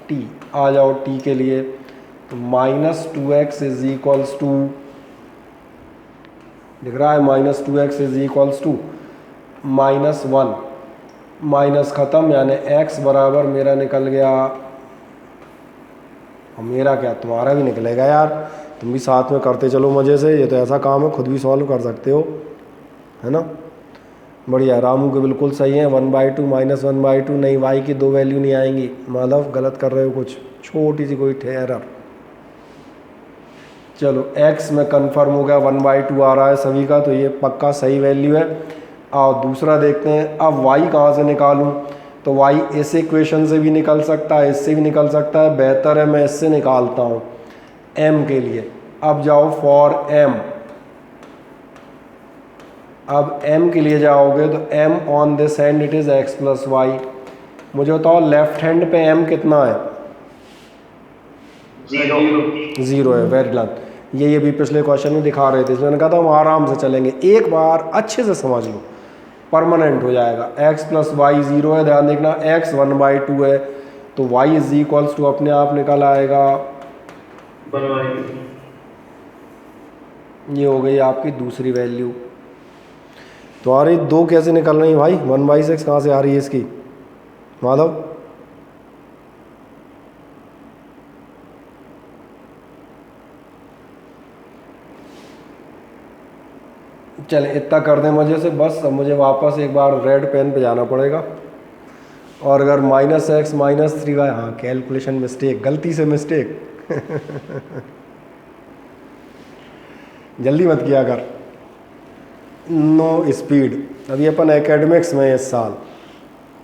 S1: t। आ जाओ t के लिए, तो -2x इज इक्वल्स टू, दिख रहा है -2x is equals to -1, minus ख़त्म, यानी x बराबर मेरा निकल गया, और मेरा क्या तुम्हारा भी निकलेगा यार, तुम भी साथ में करते चलो मज़े से, ये तो ऐसा काम है खुद भी सॉल्व कर सकते हो, है ना। बढ़िया, रामू के बिल्कुल सही है, 1/2 -1/2 नहीं, y की 2 वैल्यू नहीं आएंगी। माधव गलत कर रहे हो कुछ, छोटी सी कोई एरर। चलो x में कंफर्म हो गया, 1/2 आ रहा है सभी का, तो ये पक्का सही वैल्यू है। और दूसरा देखते हैं, अब y कहाँ से निकालूं? तो y इस इक्वेशन से भी निकल सकता है, इससे भी निकल सकता है, बेहतर है मैं इससे निकालता हूँ m के लिए। अब जाओ फॉर m, अब m के लिए जाओगे तो m on this hand it is x + y। मुझे बताओ लेफ्ट हैंड पे m कितना है? 0 है। वेरी डन, ये भी पिछले क्वेश्चन में दिखा रहे थे, इसलिए मैंने कहा था हम आराम से चलेंगे, एक बार अच्छे से समझ लो, परमानेंट हो जाएगा। x + y 0 है, ध्यान देखना, x 1/2 है, तो y इज इक्वल्स टू अपने आप निकल आएगा, ये हो गई आपकी दूसरी वैल्यू। तो आ रही 2 कैसे निकल रही है भाई? 1/6 कहाँ से आ रही है इसकी माधव? चले इतना कर दें मज़े से, बस अब मुझे वापस एक बार रेड पेन पे जाना पड़ेगा। और अगर -x -3y, हाँ कैलकुलेशन मिस्टेक, गलती से मिस्टेक जल्दी मत किया कर, नो स्पीड। अभी अपन एकेडमिक्स में इस साल,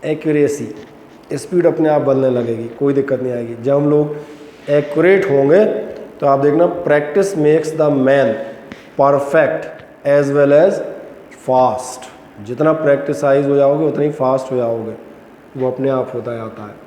S1: एक्यूरेसी, स्पीड अपने आप बदलने लगेगी, कोई दिक्कत नहीं आएगी। जब हम लोग एक्यूरेट होंगे तो आप देखना, practice makes the man perfect as well as fast. जितना प्रैक्टिसाइज हो जाओगे उतना ही फास्ट हो जाओगे, वो अपने आप होता जाता है।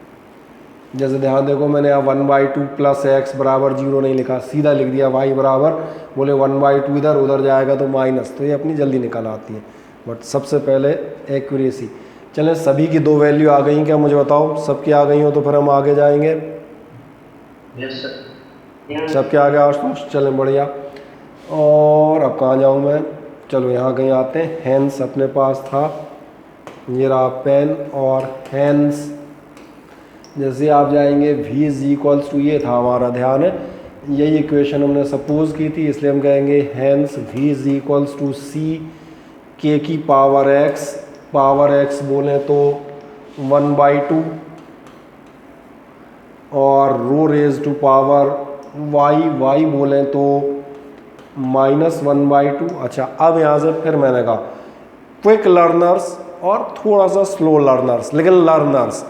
S1: जैसे ध्यान देखो, मैंने यहाँ 1/2 + x बराबर 0 नहीं लिखा, सीधा लिख दिया y बराबर, बोले 1/2 इधर उधर जाएगा तो माइनस, तो ये अपनी जल्दी निकल आती है। बट सबसे पहले एक्यूरेसी। चलें, सभी की 2 वैल्यू आ गई क्या? मुझे बताओ, सबकी आ गई हो तो फिर हम आगे जाएंगे।
S2: Yes sir.
S1: सब क्या आ गया आशुतोष? चलें बढ़िया। और अब कहाँ जाऊँ मैं? चलो यहाँ कहीं आते हैं। हैंस अपने पास था, ये रहा पेन और हैंस। जैसे आप जाएंगे v इज इक्वल्स टू, ये था हमारा ध्यान है, यही इक्वेशन हमने सपोज की थी, इसलिए हम कहेंगे hence v is equals to C के की पावर x बोलें तो 1/2 और rho raise to power y बोलें तो -1/2। अच्छा, अब यहाँ से फिर मैंने कहा क्विक लर्नर्स और थोड़ा सा स्लो लर्नर्स, लेकिन लर्नर्स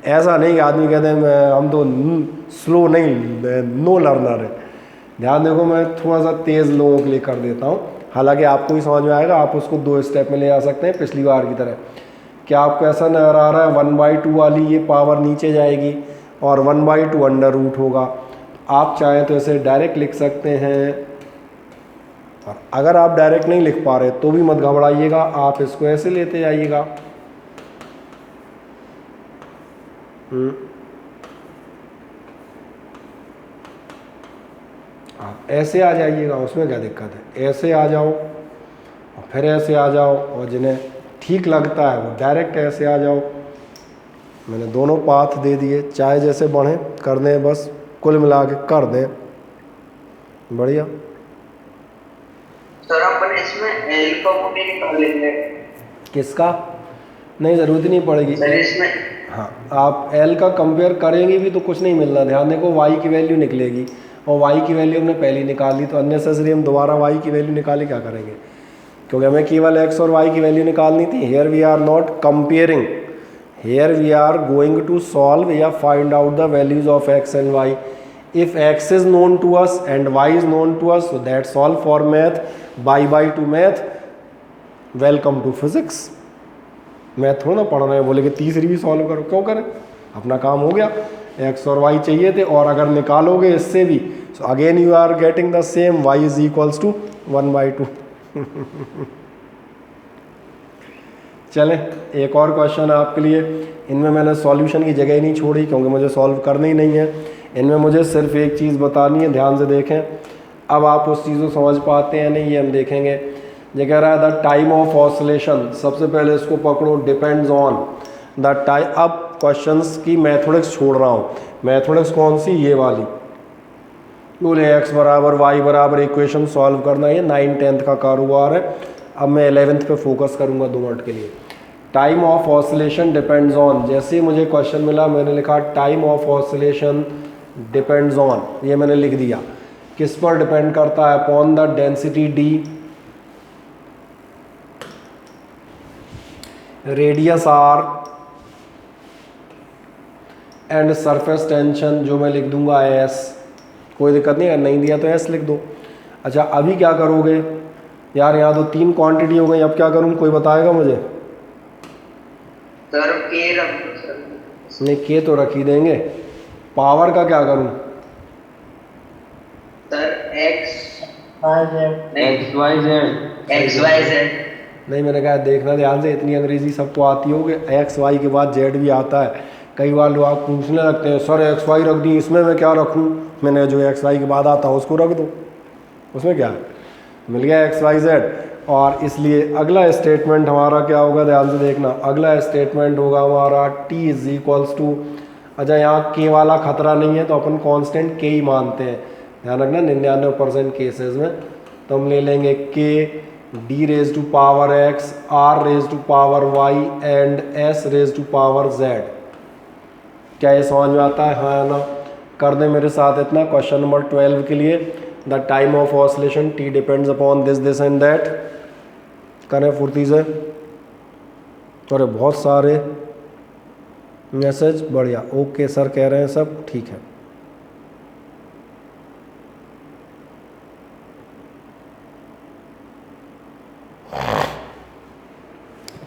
S1: ऐसा नहीं कि आदमी कहते हैं हम तो स्लो नहीं, नो लर्नर है। ध्यान देखो, मैं थोड़ा सा तेज़ लोगों के लिए कर देता हूँ, हालांकि आपको ही समझ में आएगा, आप उसको 2 स्टेप में ले आ सकते हैं पिछली बार की तरह। क्या आपको ऐसा नजर आ रहा है 1/2 वाली ये पावर नीचे जाएगी और 1/2 अंडर रूट होगा। आप चाहें तो इसे डायरेक्ट लिख सकते हैं, और अगर आप डायरेक्ट नहीं लिख पा रहे तो भी मत घबराइएगा, आप इसको ऐसे लेते जाइएगा। आप ऐसे आ जाइएगा, उसमें क्या दिक्कत है, ऐसे आ जाओ और फिर ऐसे आ जाओ, और जिन्हें ठीक लगता है वो डायरेक्ट ऐसे आ जाओ। मैंने दोनों पाथ दे दिए, चाहे जैसे बढ़ें कर दें, बस कुल मिला के कर दें। बढ़िया।
S2: सर अपन इसमें एल का वो नहीं निकाल लेंगे?
S1: किसका? नहीं, ज़रूरत ही नहीं पड़ेगी
S2: सर इसमें
S1: हाँ, आप L का कंपेयर करेंगे भी तो कुछ नहीं मिलना। ध्यान देखो, Y की वैल्यू निकलेगी और Y की वैल्यू हमने पहले ही निकाल ली, तो अननेसेसरी हम दोबारा Y की वैल्यू निकाले क्या करेंगे, क्योंकि हमें केवल X और Y की वैल्यू निकालनी थी। Here we are not comparing, here we are going to solve या find out the values of X and Y। If X is known to us and Y is known to us, so that's all for math. Bye to math, welcome to physics. Math थोड़ा ना पढ़ रहे हैं बोले कि तीसरी भी solve करो, क्यों करें, अपना काम हो गया। एक्स और वाई चाहिए थे, और अगर निकालोगे इससे भी, so again you are getting the same, y is equals to 1/2। चलें, एक और क्वेश्चन है आपके लिए। इनमें मैंने सॉल्यूशन की जगह ही नहीं छोड़ी, क्योंकि मुझे सॉल्व करनी ही नहीं है। इनमें मुझे सिर्फ एक चीज़ बतानी है, ध्यान से देखें। अब आप उस चीज़ को समझ पाते हैं नहीं, ये हम देखेंगे। ये कह रहा है द टाइम ऑफ ऑसिलेशन, सबसे पहले इसको पकड़ो, डिपेंड्स ऑन द टाइम। अब क्वेश्चंस की मैथोडिक्स छोड़ रहा हूँ। मैथोडिक्स कौन सी? ये वाली, बोले x बराबर y बराबर इक्वेशन सॉल्व करना, ये 9-10th का कारोबार है। अब मैं 11th पे फोकस करूँगा 2 मिनट के लिए। Time of oscillation depends on, जैसे ही मुझे क्वेश्चन मिला मैंने लिखा time of oscillation depends on, ये मैंने लिख दिया। किस पर डिपेंड करता है? Upon the density d, radius r and surface tension, जो मैं लिख दूंगा s। कोई दिक्कत नहीं, अगर नहीं दिया तो s लिख दो। अच्छा, अभी क्या करोगे यार, यहाँ तो 3 क्वांटिटी हो गई, अब क्या करूँ, कोई बताएगा मुझे?
S2: सर के रख दो सर।
S1: नहीं, के तो रख ही देंगे। पावर का क्या करूँ?
S2: सर एक्स
S5: XYZ
S1: नहीं, मैंने कहा देखना ध्यान से, इतनी अंग्रेजी सबको आती हो कि एक्स वाई के बाद जेड भी आता है। कई बार लोग आप पूछने लगते हैं सर एक्स वाई रख दी, इसमें मैं क्या रखूँ? मैंने जो एक्स वाई के बाद आता है उसको रख दो, उसमें क्या है, मिल गया एक्स वाई जेड। और इसलिए अगला स्टेटमेंट हमारा क्या होगा, ध्यान से देखना। अगला स्टेटमेंट होगा हमारा t इज इक्वल्स टू, अच्छा यहाँ के वाला खतरा नहीं है तो अपन कांस्टेंट के ही मानते हैं, ध्यान रखना 99% केसेस में। तो हम ले लेंगे के d raise to power x, r raise to power y and s raise to power z। क्या ये समझ में आता है? हाँ या ना? कर दें मेरे साथ इतना। क्वेश्चन नंबर 12 के लिए, the time of oscillation t depends upon this this and that. करें फुर्ती से। अरे बहुत सारे मैसेज, बढ़िया, ओके सर कह रहे हैं सब, ठीक है।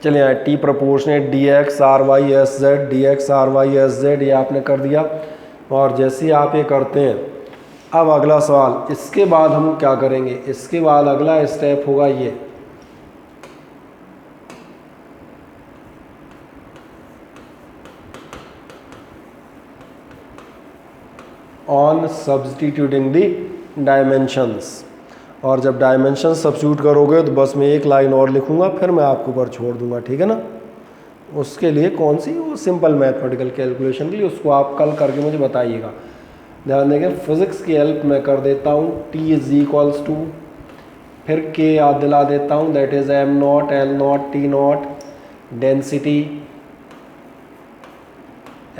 S1: चलिए यहाँ t proportionate d x r y s z, d x r y s z, ये आपने कर दिया। और जैसे ही आप ये करते हैं, अब अगला सवाल, इसके बाद हम क्या करेंगे, इसके बाद अगला स्टेप होगा ये, ऑन सब्सटीट्यूटिंग द डायमेंशंस। और जब डायमेंशन सब्स्टिट्यूट करोगे तो बस मैं एक लाइन और लिखूंगा, फिर मैं आपके ऊपर छोड़ दूंगा, ठीक है ना। उसके लिए कौन सी, वो सिंपल मैथमेटिकल कैलकुलेशन के लिए, उसको आप कल करके मुझे बताइएगा। ध्यान देंगे, फिजिक्स की हेल्प मैं कर देता हूँ। T इज इक्वल्स टू, फिर K याद दिला देता हूँ, that is m0 L0 T0 density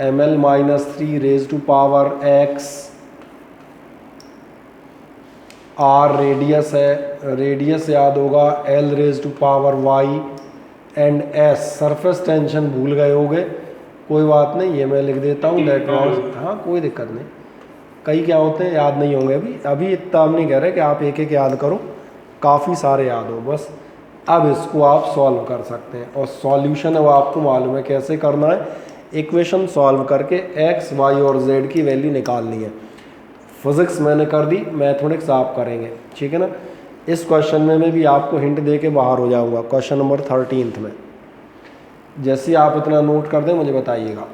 S1: ml-3 raise to power x, r radius है, रेडियस याद होगा l raise to power y, and s surface tension भूल गए होगे, कोई बात नहीं, ये मैं लिख देता हूँ दैट वाज, हाँ कोई दिक्कत नहीं, कई क्या होते हैं याद नहीं होंगे अभी इतना हम नहीं कह रहे कि आप एक एक याद करो, काफ़ी सारे याद हो बस। अब इसको आप सॉल्व कर सकते हैं, और सॉल्यूशन अब आपको मालूम है कैसे करना है। इक्वेशन सॉल्व करके x, y और z की वैल्यू निकालनी है। फिजिक्स मैंने कर दी, मैथमेटिक्स आप करेंगे, ठीक है ना। इस क्वेश्चन में मैं भी आपको हिंट दे के बाहर हो जाऊंगा, क्वेश्चन नंबर 13 में। जैसे आप इतना नोट कर दें मुझे बताइएगा।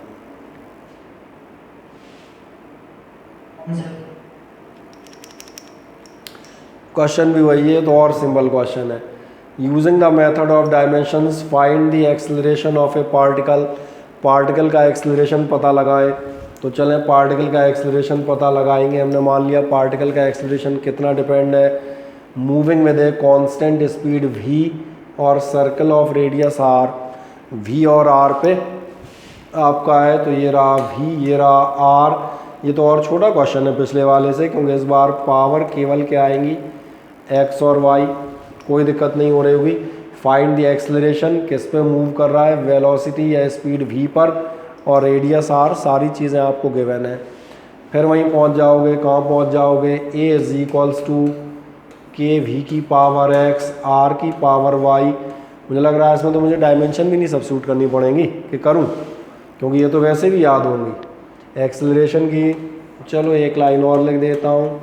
S1: क्वेश्चन भी वही है, तो और सिंपल क्वेश्चन है। Using the method of dimensions find the acceleration of A particle. Particle का एक्सेलरेशन पता लगाएं। तो चलें पार्टिकल का एक्सेलरेशन पता लगाएंगे। हमने मान लिया पार्टिकल का एक्सेलरेशन कितना डिपेंड है, moving with a constant speed v और circle of radius r। v और r पे आपका है, तो ये रहा v, ये रहा r। ये तो और छोटा क्वेश्चन है पिछले वाले से, क्योंकि इस बार पावर केवल क्या आएंगी, x और y, कोई दिक्कत नहीं हो रही होगी। फाइंड द एक्सेलरेशन, किस पे मूव कर रहा है, वेलोसिटी या स्पीड v पर, और रेडियस r, सारी चीज़ें आपको गिवन है। फिर वहीं पहुंच जाओगे, कहाँ पहुंच जाओगे, a इज इक्वल्स टू के v की पावर x, r की पावर y। मुझे लग रहा है इसमें तो मुझे डायमेंशन भी नहीं सब्स्टिट्यूट करनी पड़ेंगी, कि करूं, क्योंकि ये तो वैसे भी याद होंगी एक्सेलरेशन की। चलो एक लाइन और लिख देता हूँ,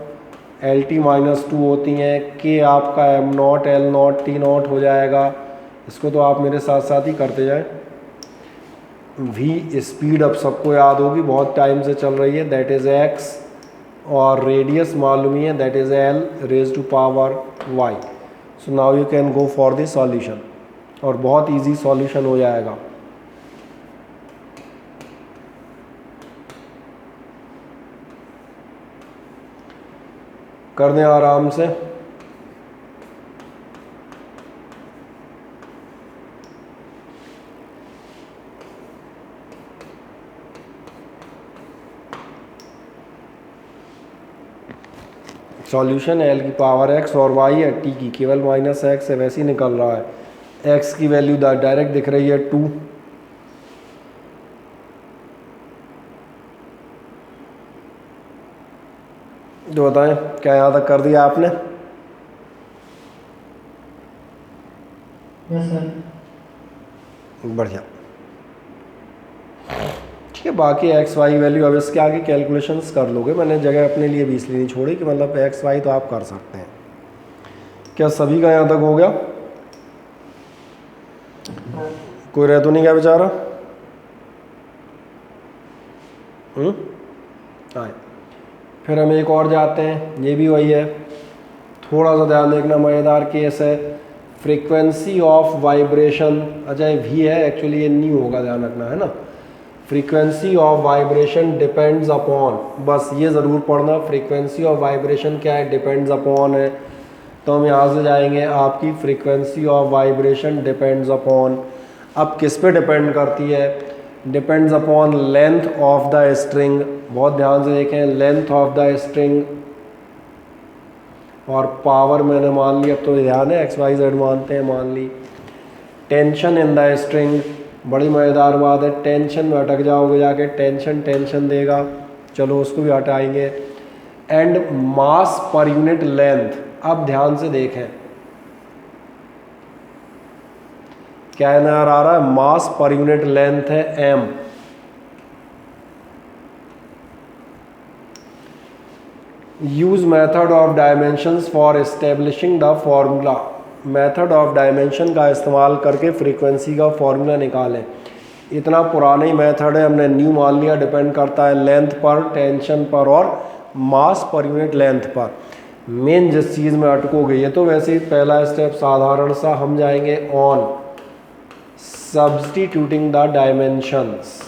S1: LT-2 होती हैं, k आपका m0 L0 T0 हो जाएगा। इसको तो आप मेरे साथ साथ ही करते जाएं। v स्पीड अब सबको याद होगी, बहुत टाइम से चल रही है, दैट इज़ x, और रेडियस मालूम ही है, that is l raise to power y। So now you can go for the solution, और बहुत इजी सॉल्यूशन हो जाएगा। कर दें आराम से। सॉल्यूशन है, l की पावर x और y है, t की केवल -x है, वैसे ही निकल रहा है। x की वैल्यू डायरेक्ट दिख रही है 2, तो बताएं क्या यहाँ तक कर दिया आपने?
S5: Yes sir.
S1: बढ़िया, ठीक है। बाकी एक्स वाई वैल्यू अब इसके आगे कैलकुलेशंस कर लोगे, मैंने जगह अपने लिए भी इसलिए नहीं छोड़ी कि मतलब एक्स वाई तो आप कर सकते हैं। क्या सभी का यहाँ तक हो गया? कोई रह तो नहीं गया बेचारा? आए, फिर हम एक और जाते हैं, ये भी वही है, थोड़ा सा ध्यान देखना, मज़ेदार केस है। फ्रीक्वेंसी ऑफ वाइब्रेशन, अच्छा ये भी है एक्चुअली, ये नहीं होगा, ध्यान रखना है ना। Frequency of vibration depends upon, बस ये ज़रूर पढ़ना, फ्रीक्वेंसी ऑफ वाइब्रेशन क्या है, डिपेंड्स अपॉन है। तो हम यहाँ से जाएंगे, आपकी frequency of vibration depends upon, अब किस पे डिपेंड करती है, depends upon length of the string. बहुत ध्यान से देखें, लेंथ ऑफ द स्ट्रिंग, और पावर मैंने मान ली, अब तो ध्यान है एक्स वाई जेड मानते हैं, मान ली। टेंशन इन द स्ट्रिंग, बड़ी मज़ेदार बात है, टेंशन में अटक जाओगे जाके, टेंशन देगा, चलो उसको भी हटाएंगे। And mass per unit length, अब ध्यान से देखें क्या नजर आ रहा है, मास पर यूनिट लेंथ है m। Use method of dimensions for establishing the formula, method of dimension का इस्तेमाल करके फ्रीक्वेंसी का फॉर्मूला निकालें। इतना पुराना ही मेथड है, हमने न्यू मान लिया, डिपेंड करता है लेंथ पर, टेंशन पर और मास पर यूनिट लेंथ पर। मेन जिस चीज़ में अटकोगे, ये तो वैसे ही पहला स्टेप साधारण सा, हम जाएंगे ऑन सब्स्टिट्यूटिंग द डायमेंशंस।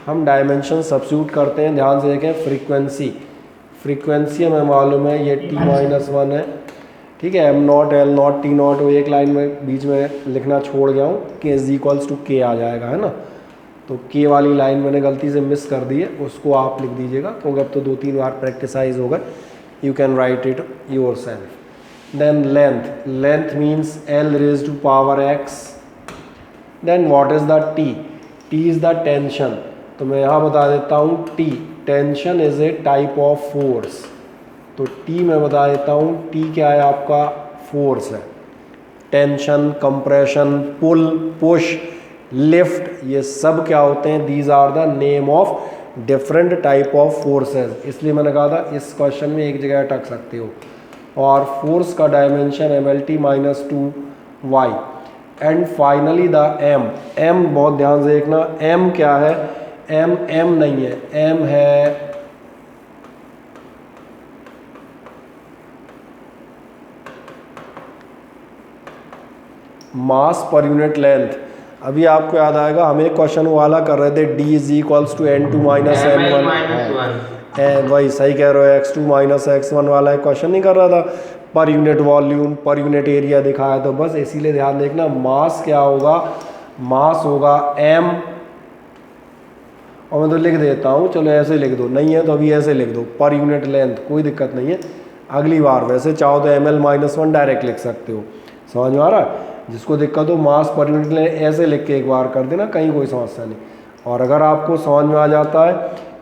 S1: हम डायमेंशन सब्स्टिट्यूट करते हैं, ध्यान से देखें। फ्रीक्वेंसी हमें मालूम है ये t-1 है, ठीक है। m0 l0 t0, वो एक लाइन में बीच में लिखना छोड़ गया हूँ कि k आ जाएगा, है ना। तो k वाली लाइन मैंने गलती से मिस कर दी है, उसको आप लिख दीजिएगा क्योंकि अब तो 2-3 बार प्रैक्टिसाइज होगा। You can write it yourself. Then length means l raised to power x। Then what is the t? t is the tension. तो मैं यहाँ बता देता हूँ t, tension is a type of force. तो t मैं बता देता हूँ, t क्या है आपका? फोर्स है। Tension, compression, pull, push, lift, ये सब क्या होते हैं? These are the name of different type of forces. इसलिए मैंने कहा था इस क्वेश्चन में एक जगह अटक सकते हो। और फोर्स का dimension mlt-2y। And finally the m बहुत ध्यान से देखना, m क्या है? m नहीं है, m है मास पर यूनिट लेंथ। अभी आपको याद आएगा, हम एक क्वेश्चन वाला कर रहे थे, d is equals to n2 minus n1। वही सही कह रहे हो, x2 माइनस x1 वाला एक क्वेश्चन नहीं कर रहा था, पर unit volume, per unit area दिखाया। तो बस इसीलिए ध्यान देखना, मास क्या होगा? मास होगा m। और मैं तो लिख देता हूँ, चलो ऐसे लिख दो, नहीं है तो अभी ऐसे लिख दो, पर यूनिट लेंथ, कोई दिक्कत नहीं है। अगली बार वैसे चाहो तो ml-1 डायरेक्ट लिख सकते हो। समझ में आ रहा है? जिसको दिक्कत हो मास पर यूनिट लेंथ ऐसे लिख के एक बार कर देना, कहीं कोई समस्या नहीं। और अगर आपको समझ में आ जाता है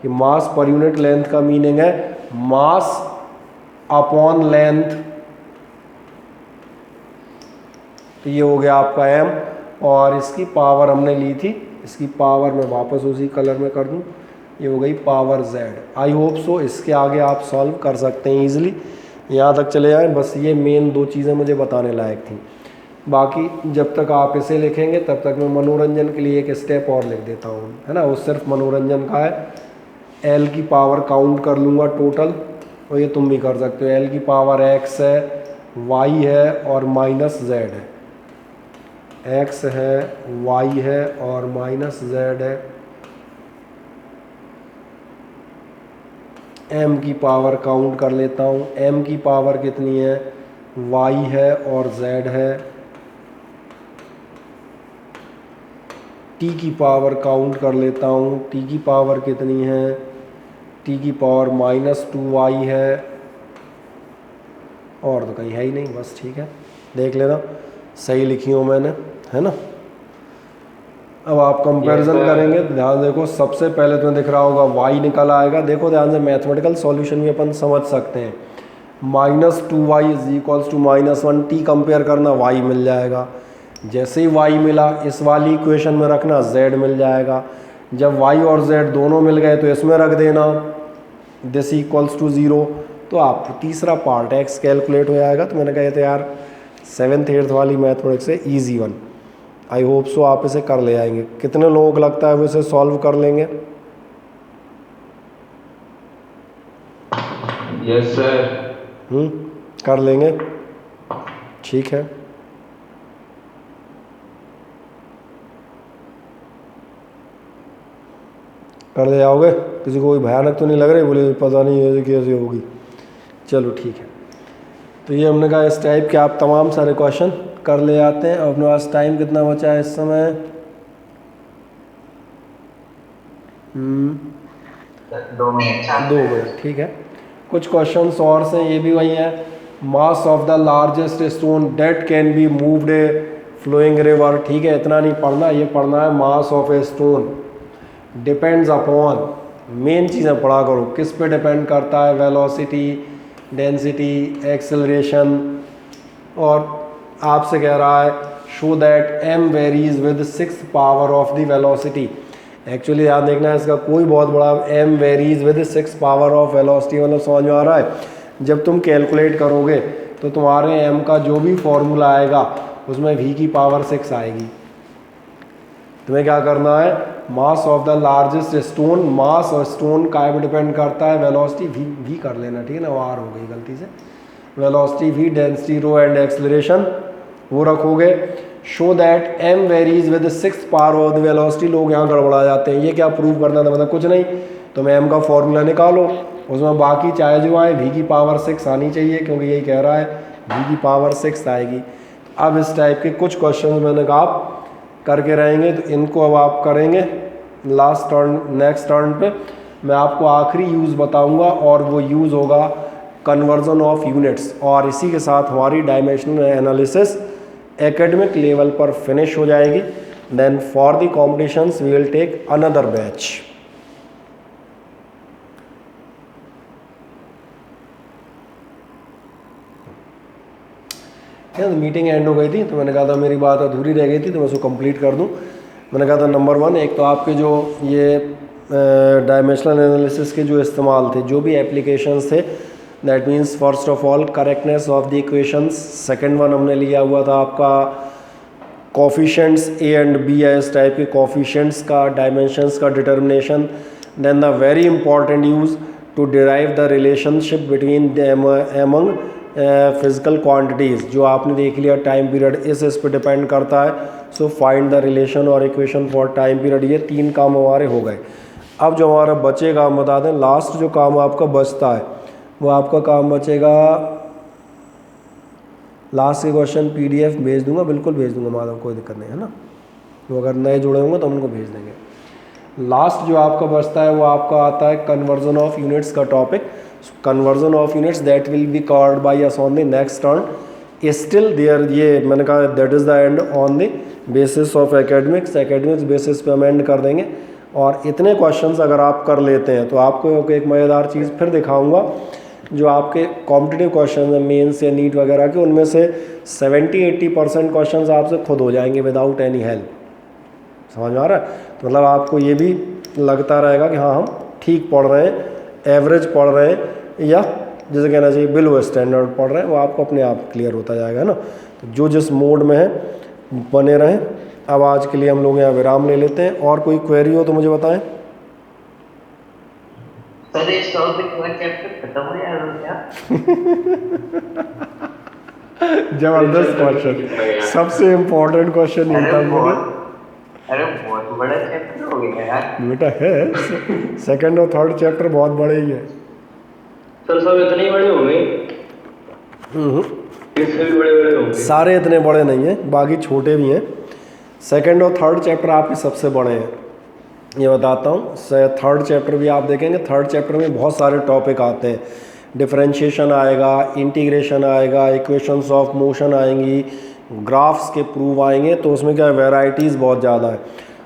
S1: कि मास पर यूनिट लेंथ का मीनिंग है मास अपॉन लेंथ, तो ये हो गया आपका m। और इसकी पावर हमने ली थी, इसकी पावर मैं वापस उसी कलर में कर दूं, ये हो गई power z। I hope so इसके आगे आप सॉल्व कर सकते हैं ईजिली। यहाँ तक चले जाएं, बस ये मेन 2 चीज़ें मुझे बताने लायक थी। बाकी जब तक आप इसे लिखेंगे तब तक मैं मनोरंजन के लिए एक स्टेप और लिख देता हूँ, है ना। वो सिर्फ मनोरंजन का है। l की पावर काउंट कर लूँगा टोटल, और ये तुम भी कर सकते हो। l की पावर x है, y है और माइनस z है। x है, y है और माइनस z है। m की पावर काउंट कर लेता हूँ, m की पावर कितनी है? y है और z है। t की पावर काउंट कर लेता हूँ, t की पावर कितनी है? t की पावर -2y है, और तो कहीं है ही नहीं, बस ठीक है। देख लेना सही लिखी हूँ मैंने, है ना। अब आप कंपैरिजन करेंगे, ध्यान देखो। सबसे पहले तुम्हें दिख रहा होगा y निकल आएगा। देखो ध्यान से, मैथमेटिकल सॉल्यूशन भी अपन समझ सकते हैं। -2y is equals to -1, t compare करना, y मिल जाएगा। जैसे ही y मिला, इस वाली इक्वेशन में रखना, z मिल जाएगा। जब y और z दोनों मिल गए तो इसमें रख देना, दिस इक्वल्स टू 0। तो आप तीसरा पार्ट x कैलकुलेट हो जाएगा। तो मैंने कहा तो यार 7th 8th वाली मैथमेटिक्स है, easy one. I hope so आप इसे कर ले आएंगे। कितने लोगों को लगता है वो इसे सॉल्व कर लेंगे?
S5: Yes sir.
S1: कर लेंगे, ठीक है। कर ले जाओगे? किसी को कोई भयानक तो नहीं लग रही, बोले पता नहीं है कैसे होगी? चलो ठीक है। तो ये हमने कहा इस टाइप के आप तमाम सारे क्वेश्चन कर ले जाते हैं। अपने पास टाइम कितना बचा है इस समय?
S2: 2 मिनट।
S1: 2 मिनट, ठीक है। कुछ क्वेश्चंस और से, ये भी वही है। Mass of the largest stone that can be moved a flowing river, ठीक है। इतना नहीं पढ़ना, ये पढ़ना है mass of a stone depends upon, main चीज़ें पढ़ा करो। किस पे डिपेंड करता है? Velocity, density, acceleration. और आपसे कह रहा है show that m varies with 6th power of the velocity. Actually ध्यान देखना है, इसका कोई बहुत बड़ा m varies with 6th power of velocity, मतलब समझ में आ रहा है। जब तुम कैलकुलेट करोगे तो तुम्हारे m का जो भी फॉर्मूला आएगा उसमें v की पावर 6 आएगी। तुम्हें क्या करना है? Mass of the largest stone, mass और स्टोन का पे डिपेंड करता है, वेलोसिटी वी कर लेना, ठीक है ना, वो आर हो गई गलती से, velocity v, density rho and acceleration वो रखोगे। Show that m varies with 6th power of the velocity, लोग यहाँ गड़बड़ा जाते हैं, ये क्या प्रूव करना था, मतलब कुछ नहीं, तो मैं m का फॉर्मूला निकालो, उसमें बाकी चाहे जो आए v की पावर 6 आनी चाहिए, क्योंकि यही कह रहा है v की पावर 6 आएगी। अब इस टाइप के कुछ क्वेश्चन मैंने कहा आप करके रहेंगे, तो इनको अब आप करेंगे लास्ट टर्न, नेक्स्ट टर्न पे मैं आपको आखिरी यूज़ बताऊंगा, और वो यूज़ होगा कन्वर्जन ऑफ यूनिट्स, और इसी के साथ हमारी डायमेंशनल एनालिसिस एकेडमिक लेवल पर फिनिश हो जाएगी। Then for the competitions we will take another batch. Meeting end हो गई थी, तो मैंने कहा था मेरी बात अधूरी रह गई थी, तो मैं उसको कंप्लीट कर दूं। मैंने कहा था नंबर 1, एक तो आपके जो ये डायमेंशनल एनालिसिस के जो इस्तेमाल थे, जो भी एप्लीकेशंस थे, that means first of all correctness of the equations. Second one हमने लिया हुआ था आपका कोफिशिएंट्स ए एंड बी है, इस टाइप के कोफिशिएंट्स का, डायमेंशंस का determination. Then the very important use to derive the relationship between among physical quantities, जो आपने देख लिया टाइम पीरियड इस पे डिपेंड करता है। सो फाइंड द रिलेशन और इक्वेशन फॉर टाइम पीरियड, ये 3 काम हमारे हो गए। अब जो हमारा बचेगा हम बता दें, लास्ट जो काम आपका बचता है वो आपका काम बचेगा, लास्ट के क्वेश्चन PDF भेज दूंगा, बिल्कुल भेज दूंगा माधव, कोई दिक्कत नहीं है ना, तो अगर नए जुड़े होंगे तो हम उनको भेज देंगे। लास्ट जो आपका बचता है वो आपका आता है कन्वर्जन ऑफ यूनिट्स का topic. Conversion of units that will be covered by us on the next turn. Still there, ये मैंने कहा that is the end on the basis of academics basis पे हम एंड कर देंगे। और इतने क्वेश्चंस अगर आप कर लेते हैं तो आपको एक मज़ेदार चीज़ फिर दिखाऊंगा, जो आपके कॉम्पिटिटिव क्वेश्चन हैं मेंस या नीट वगैरह के, उनमें से 70-80% क्वेश्चंस आपसे खुद हो जाएंगे विदाउट एनी हेल्प। समझ में आ रहा है? तो मतलब आपको ये भी लगता रहेगा कि हाँ हम ठीक पढ़ रहे हैं, एवरेज पढ़ रहे हैं, या जैसे कहना चाहिए बिलो स्टैंडर्ड पढ़ रहे हैं, वो आपको अपने आप क्लियर होता जाएगा ना। तो जो जिस मोड में है बने रहें। अब आज के लिए हम लोग यहाँ विराम ले लेते हैं, और कोई क्वेरी हो तो मुझे बताएं।
S2: सर इस टॉपिक का चैप्टर खत्म हो गया क्या?
S1: जबरदस्त क्वेश्चन, सबसे इम्पोर्टेंट क्वेश्चन ये था मुझे।
S2: अरे बहुत बड़ा चैप्टर हो गया यार।
S1: बेटा है, सेकंड और थर्ड चैप्टर बहुत बड़े ही है।
S5: सर सब इतने ही बड़े होंगे? इससे भी बड़े बड़े होंगे?
S1: सारे इतने बड़े नहीं हैं, बाकी छोटे भी हैं। सेकंड और थर्ड चैप्टर आपके सबसे बड़े हैं, ये बताता हूँ। थर्ड चैप्टर भी आप देखेंगे, थर्ड चैप्टर में बहुत सारे टॉपिक आते हैं। डिफरेंशिएशन आएगा, इंटीग्रेशन आएगा, इक्वेशंस ऑफ मोशन आएंगी, ग्राफ्स के प्रूव आएंगे, तो उसमें क्या वैरायटीज़ बहुत ज़्यादा है,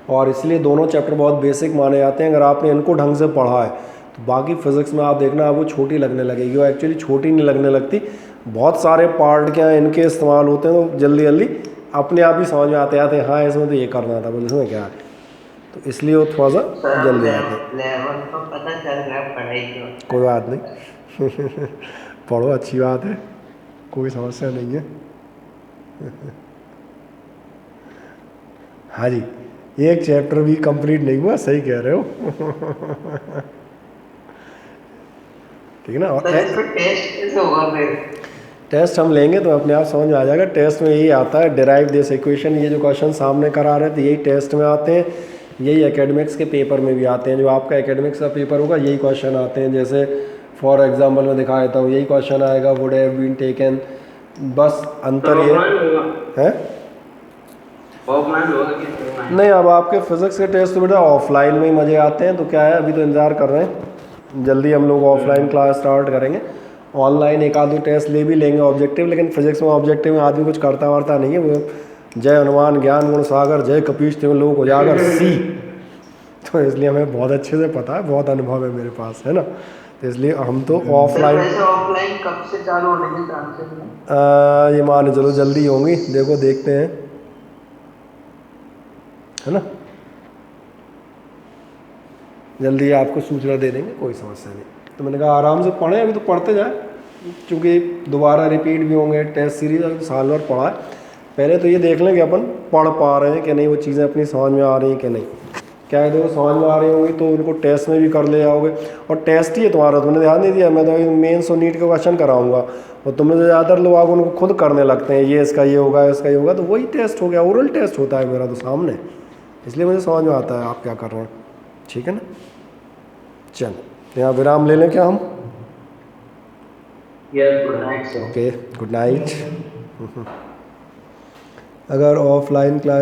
S1: और इसलिए दोनों चैप्टर बहुत बेसिक माने जाते हैं। अगर आपने इनको ढंग से पढ़ा है तो बाकी फिज़िक्स में आप देखना आपको छोटी लगने लगेगी, वो एक्चुअली छोटी नहीं लगने लगती। बहुत सारे पार्ट क्या हैं इनके इस्तेमाल होते हैं, तो जल्दी जल्दी अपने आप ही समझ में आते हैं, हाँ इसमें तो ये करना था, बोले इसमें क्या है, तो इसलिए वो थोड़ा सा जल्दी आते हैं।
S2: लेवल तो पता चल रहा है पढ़ाई का।
S1: कोई बात नहीं पढ़ो, अच्छी बात है, कोई समस्या नहीं है। हाँ जी, एक चैप्टर भी कंप्लीट नहीं हुआ, सही कह रहे हो। ठीक है ना। और
S2: टेस्ट कैसे होगा फिर?
S1: टेस्ट हम लेंगे तो अपने आप समझ में आ जाएगा। टेस्ट में यही आता है, डिराइव दिस इक्वेशन, ये जो क्वेश्चन सामने करा रहे थे यही टेस्ट में आते हैं, यही एकेडमिक्स के पेपर में भी आते हैं। जो आपका एकेडमिक्स का पेपर होगा यही क्वेश्चन आते हैं, जैसे फॉर एग्जांपल मैं दिखा देता हूँ, यही क्वेश्चन आएगा, वुड हैव बीन टेकन। बस अंतर ये है, नहीं अब आपके फिजिक्स के टेस्ट तो बेटा ऑफलाइन में ही मज़े आते हैं, तो क्या है अभी तो इंतज़ार कर रहे हैं, जल्दी हम लोग ऑफलाइन क्लास स्टार्ट करेंगे। ऑनलाइन एक आध दो टेस्ट ले भी लेंगे ऑब्जेक्टिव, लेकिन फिजिक्स में ऑब्जेक्टिव में आदमी कुछ करता वारता नहीं है। वो जय हनुमान ज्ञान गुण सागर, जय कपीश तिम लोक उजागर सी, तो इसलिए हमें बहुत अच्छे से पता है, बहुत अनुभव है मेरे पास, है ना। तो इसलिए हम तो ऑफलाइन
S2: कब से चालू होने के चांसेस हैं?
S1: ये मान चलो जल्दी होंगी, देखो देखते हैं, है ना, जल्दी आपको सूचना दे देंगे, कोई समस्या नहीं। तो मैंने कहा आराम से पढ़ें, अभी तो पढ़ते जाए, क्योंकि दोबारा रिपीट भी होंगे टेस्ट सीरीज, अभी साल भर पढ़ा है। पहले तो ये देख लें कि अपन पढ़ पा रहे हैं कि नहीं, वो चीज़ें अपनी समझ में आ रही हैं कि नहीं। क्या है देखो समझ में आ रही होंगी तो उनको टेस्ट में भी कर ले जाओगे। और टेस्ट ही है तुम्हारा, तुमने ध्यान नहीं दिया, मैं तो मेंस और नीट के क्वेश्चन कराऊंगा और तुमने से ज़्यादातर लोग उनको खुद करने लगते हैं, ये इसका ये होगा इसका ये होगा, तो वही टेस्ट हो गया, ओरल टेस्ट होता है मेरा तो सामने, इसलिए मुझे समझ में आता है आप क्या कर रहे हैं। ठीक है ना, चलो यहाँ विराम ले लें क्या हम?
S5: Yes good night sir.
S1: Okay, good night. अगर ऑफलाइन क्लास